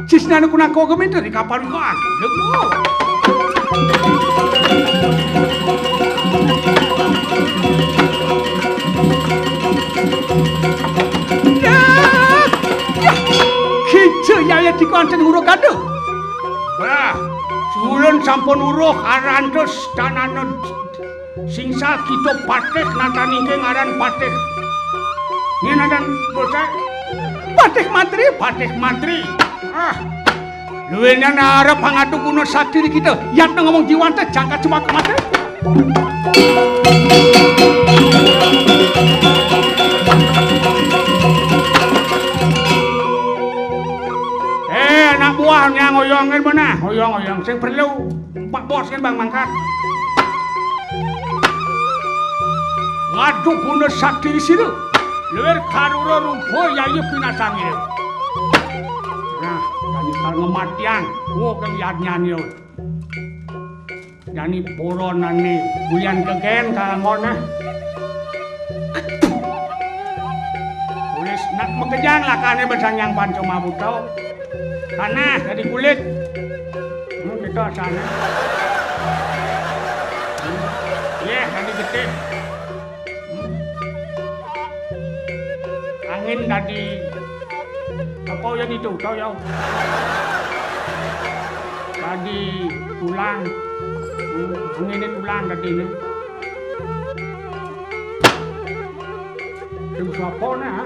Speaker 1: Cisna nu kunang kau geminter di kapal ikan. Lego. Kice yaya di konten uruh kado. Bah, ulun sampun uruh arantos tanana singsa kita patek natanike ngaran patek. Ini nadan bocah patek matri. Luwihnya narep pangatu kuno sakti di kita. Yadnya ngomong jiwante jangka cuma kemati. Anak buahnya ngoyongin mana? Ngoyong. Sing perlu Pak Bos kan Bang Mangkat. Ngadu kuno sakti di sini. Luwih karura rupo yayu pinasangin. Nah, jadi kalau ngematian, kang Yadnya niyo. Yani poronan ni, buyan kegen kalangon na. Tulis Nak mekejang lah kane bersanyang panco mabutau. Tanah dari kulit. Kita sana. Dari gede. Angin dari apa yang itu tahu ya? Tadi tulang. Angin tulang tadi ini. Itu siapa nah?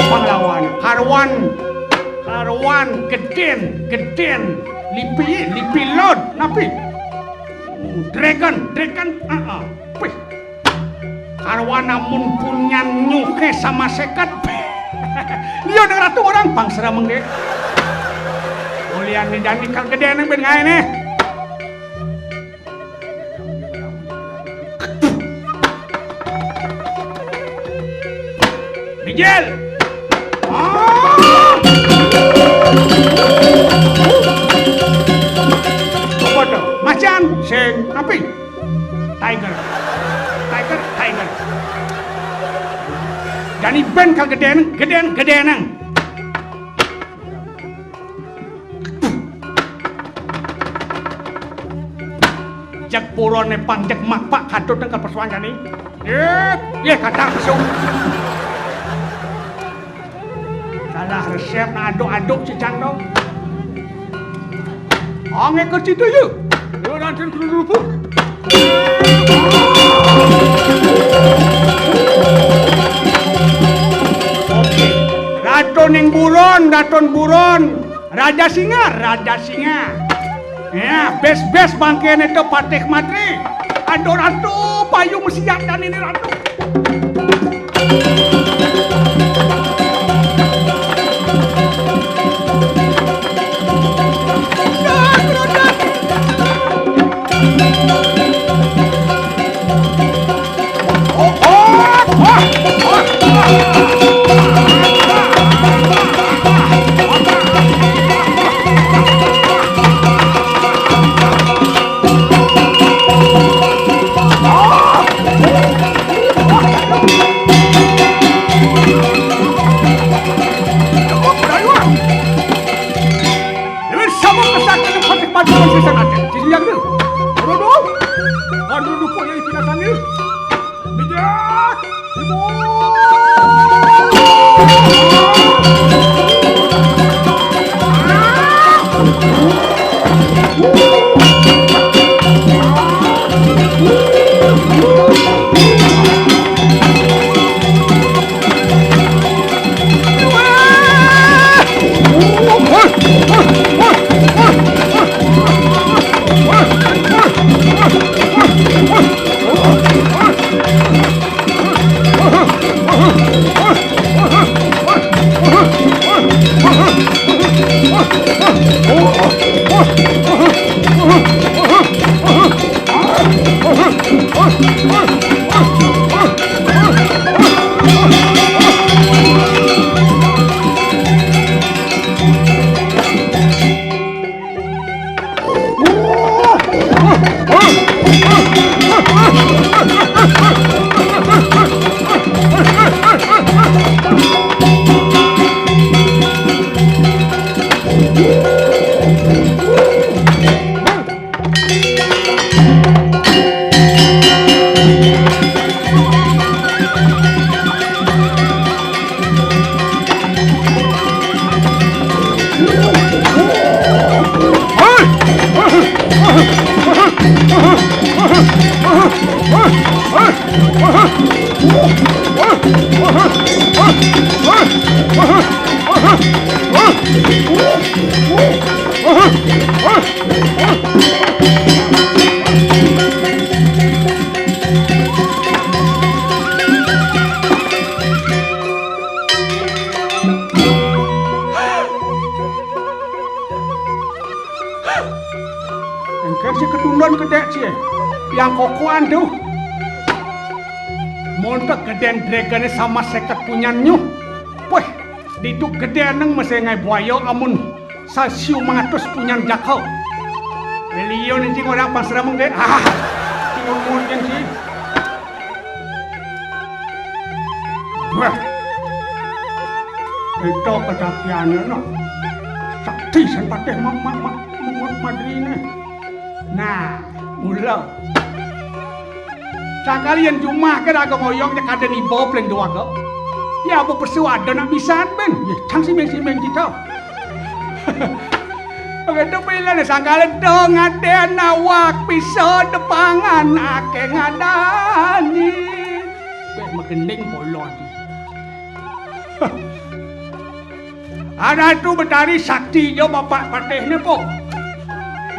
Speaker 1: Pahlawan, Harwan, Geden, Lipi Lord, napi? Dragon, Pih. Harwan namun punya nyuke sama sekat. Dia ada ratu orang pangsera mengge. Mulian ni jani kal gede nang ben ngai ne. Miguel. Apa tu? Macan, sing api. Tiger. Jani ben kal gede nang. Jak puron nepang jak makpak katut nang persoalan jani. Ye kata kesung. Salah resep na aduk-aduk si Cang dong. Ange ke situ yuk. Yo nanti dulu. Oke. Raton buron. Raja singa. Ya, bes bangkene to Patih Matri. Ado ratu payung mesti dan ini ratu. Engke si ketundon gede sih, yang kokoan tuh. Montek geden dragane sama seket punya nyuh. Weh, diduk gede neng masih ngai buaya amun sasiu mengatus punya jakau. Beliau ni orang pasramung deh. Ngomong yang sih. Wah. Itu kesaktiannya no. Sakti sempatnya madri ni. Nah, mula. Sekalian cuma ke dagang oyong je kada ni bawa peleng dua ke. Ya apa persuada nak bisa ben. Ya, tang si men kita. Begitu bila ni sangkala dong ada nawak pisau depangan ake ngadani. Makening bolon. Ada tu betari sakti jo bapak patih ni po.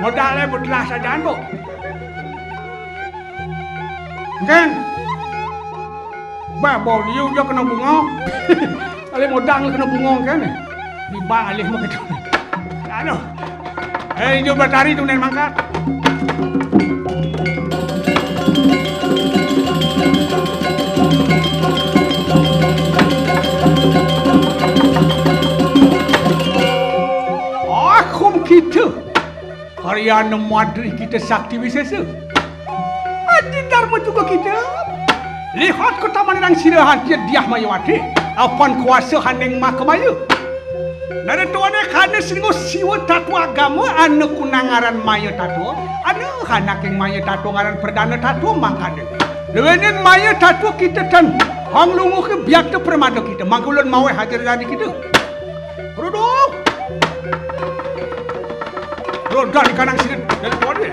Speaker 1: Modalnya belah saja po. Kan? Bah liu jo kena bunga. Alih modal kena bunga kan? Di bang alih mau gitu. Aduh. Jom bertari tu nen mangkat. Akum kita. Haryana Madri kita sakti wisesa. Adi dharma juga kita. Lihat kota mana yang sirahan dia diah mayawati. Apan kuasa haneng makamaya. Nada tuane kana singgo siwa tatu agama anu kunangaran maya tatu anu hanaking maya tatu ngaran perdana tatu mangkade lewenin maya tatu kita tan hang lungu ke biak te permado kita mangkulun mawe hajar jadi kita rodok roda di kanang sini dari tuane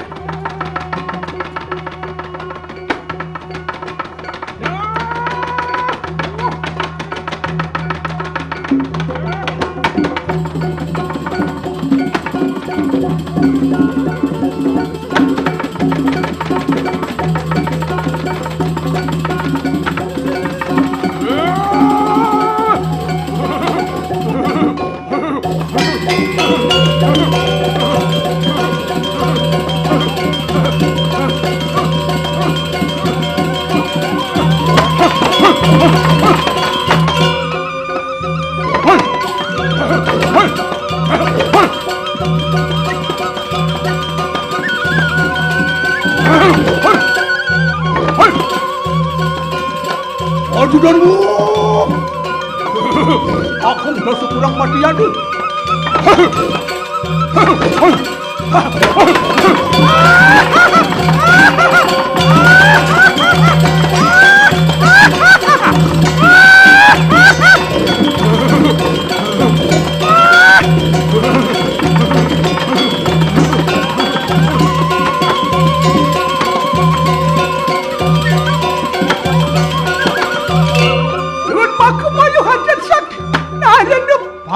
Speaker 1: Aduh darmu. Aku masuk kurang mati ada.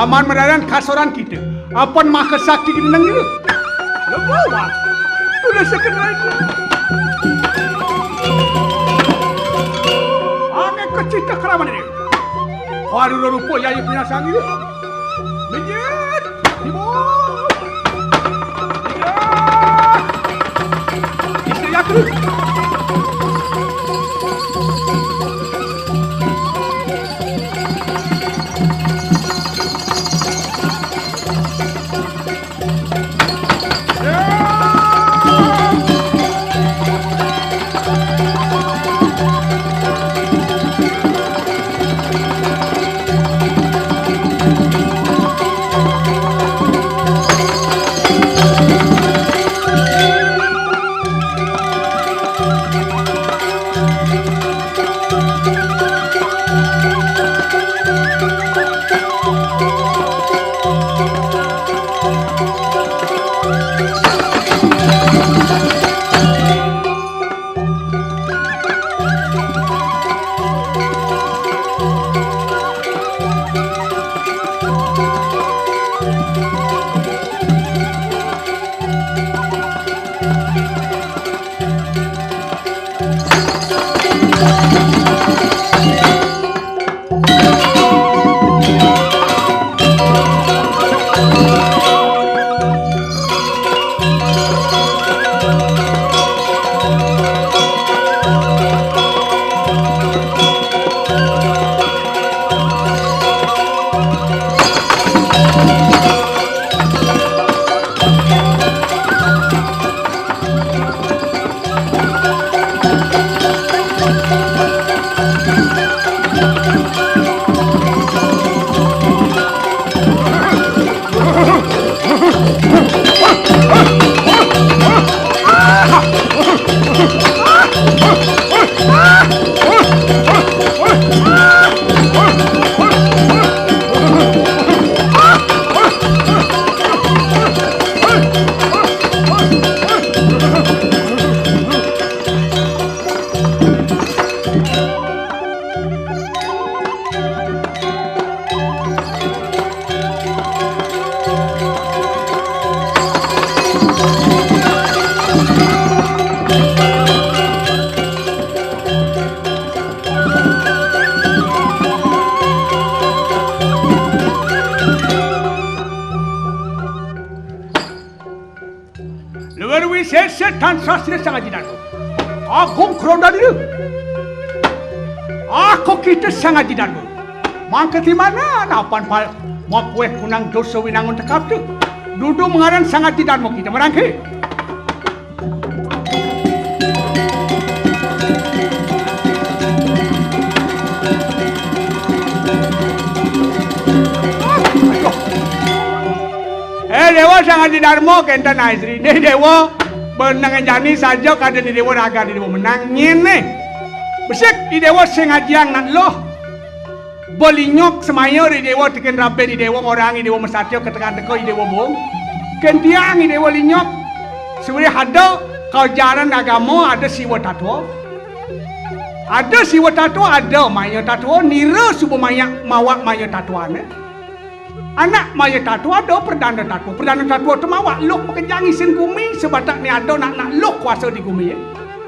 Speaker 1: Paman meraran kasoran kita. Apaan maka sakti kita nang gitu? Lebawa. Sudah sekenal itu. Aneh kecita keraman ini. Haru rupo yai punya sang itu. Menjet. Dimon. Tidak. Istri yakin. Luar wisesa setan sastra sangat jidaku. Aku keroda dulu. Aku kita sangat jidaku. Mangkat di mana? Napan pal mau kue kunang dosa winangun tekap tu. Duduk mengarang sangat jidamu kita merangkai. Dewa sangat didarmo kenta naisri. Ni dewa benangan jani saja kada ni dewa raga ni dewa menang nyene. Besek di dewa sengajiang nak loh. Bolinyok semaya di dewa tekan rabe di dewa orang di dewa mesatyo ketekan teko di dewa bong. Kentiang di dewa linyok. Sebenarnya ada kau jalan agama ada siwa tatwa. Ada siwa tatwa ada maya tatwa nira subuh maya mawak maya tatwane. Anak maya tatwa ada perdana tatwa. Perdana tatwa tu mawak lok pekerjaan isin gumi sebatak ni ada nak lok kuasa di gumi.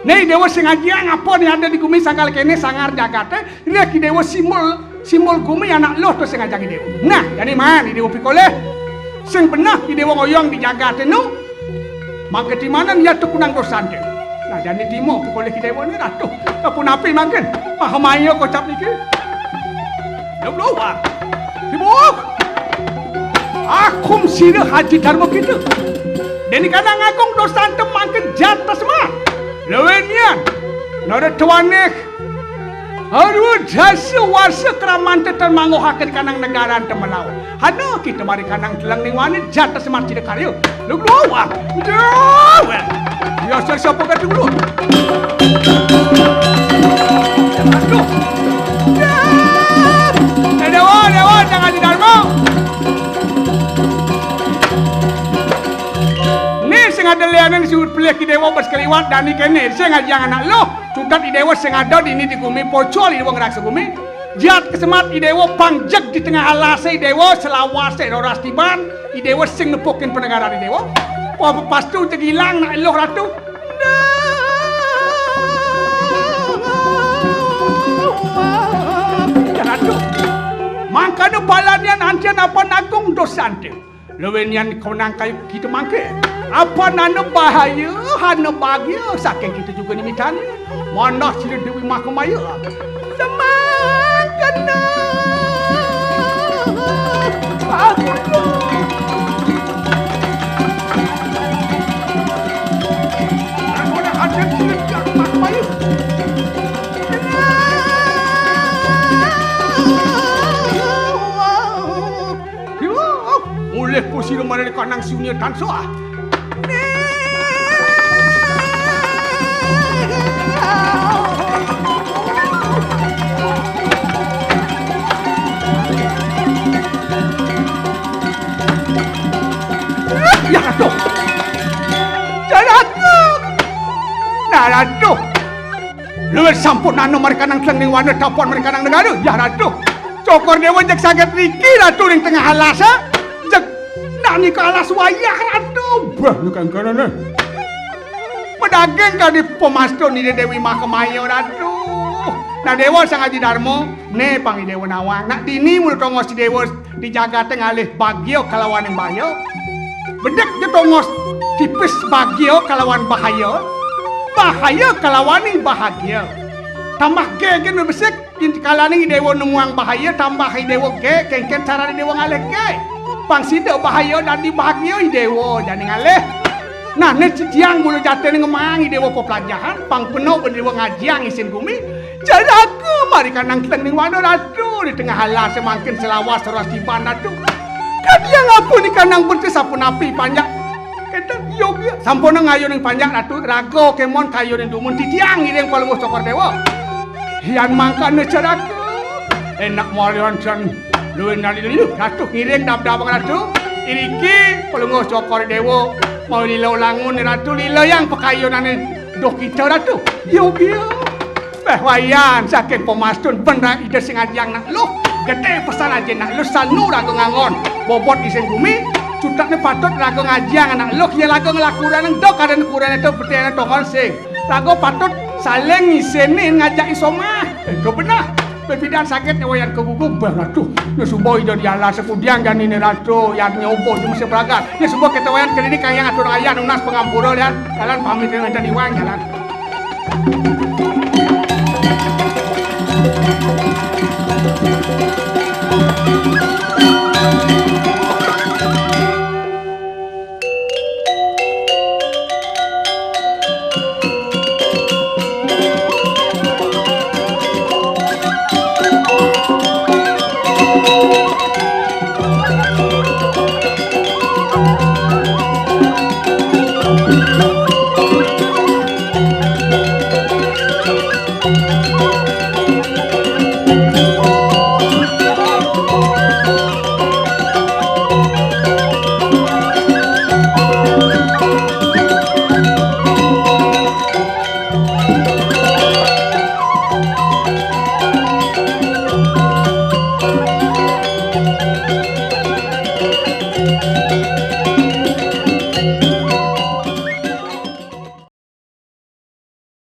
Speaker 1: Ni dewa sengaja ngapa ni ada di gumi sangkal kene sangar jagate. Dia ki dewa simbol gumi anak lok tu sengaja ki dewa. Nah, jadi mana ni dewa pikole? Sing benar ki dewa ngoyong di jagate nu. Maka di mana dia tu kunang dosan ke? Nah, jadi timo pikole ki dewa ni ratu. Apa napi makan? Mahamaya kocap ni ke? Belum ah. Tibuk. Akum sira haji dharma kita. Deni kanang agung dosan temang ke jatah semua. Lewenian. Nada tuanek. Haru jasa wasa keraman termangu hakin kanang negara temelaw. Hana kita mari kanang telang niwani jatah semua tidak karya. Lu luar. Jauh. Biasa siapa kata dulu. Aduh. Dewa jangan haji dharma. Ada lianan siut pelih ki dewa bersekaliwat dan ikene saya ngajang anak lo sudah di dewa sing ada di ini di gumi pocol di dewa ngeraksa gumi jat kesemat di dewa pangjek di tengah alase dewa selawase roras tiban di dewa sing nepokin penegara di dewa apa pastu tegilang nak lo ratu ratu makanya balanian ancian apa nagung dosante lewenian konang kayu kita mangke apa nana bahaya hana bahagia saking kita juga nimitani mana sila Dewi Mahamaya semangkana aku ada sila Dewi Mahamaya mulai pusing mana dekat nang sunya tansoah. Ya ratu. Nah ratu. Luar sampun nano mereka nang seleng wana tapuan mereka nang negara. Ya ratu. Cokor dewa jak sangat riki ratu ning tengah alasa. Jak nani ke alas wayah ratu. Bah nukan kana. Pedagang kali pemasto ni Dewi Mahamaya ratu. Nah dewa sangat didarmo ne pangi dewa nawang. Nak dini mulut tongos si dewa dijaga tengalih bagio kalawan yang bahaya. Bedek dia tongos tipis bagio kalawan bahaya. Bahaya kalawan yang bahagia. Tambah ke besek inti kalani dewa nemuang bahaya tambah dewa ke kengken cara dewa ngalih ke. Pangsida bahaya dan di bahagia dewa jadi ngalih. Nah, ne ciciang mulu jatuh ni ngemang dewa pelajaran, pang penuh dewa ngajiang isin gumi. Jaraku mari kanang tening wana ratu di tengah halah semakin selawas seras di ratu. Kadia ngapuni kanang putih sapun api panjang. Kata yoga sampun ngayo ning panjang ratu rago kemon kayo ning dumun titiang ireng palunguh sokor dewa. Hian mangkane jaraku. Enak malian jan luwih nali ratu ngiring dab-dabang ratu. Iriki palunguh sokor dewa mau lilo langun ratu lilo yang pekayunane dok kita ratu. Yoga. Wayan saking pemastun bener ide sing ajang nak lu gede pesan aja nak lu sanu rago ngangon bobot iseng bumi cutakne patut rago ngajang anak lu ya rago ngelakuran ndok kaden kurane itu betene tongon sing rago patut saling ngiseni ngajak isomah itu benar bebidan sakit wayan keguguk beratuh ya subuh itu dialah sekudiang dan ini ratu yang nyobo cuma seberagat ya subuh kita wayan kali ini kaya ngatur ayah nunas pengampura lihat jalan pamit dengan jadi wang jalan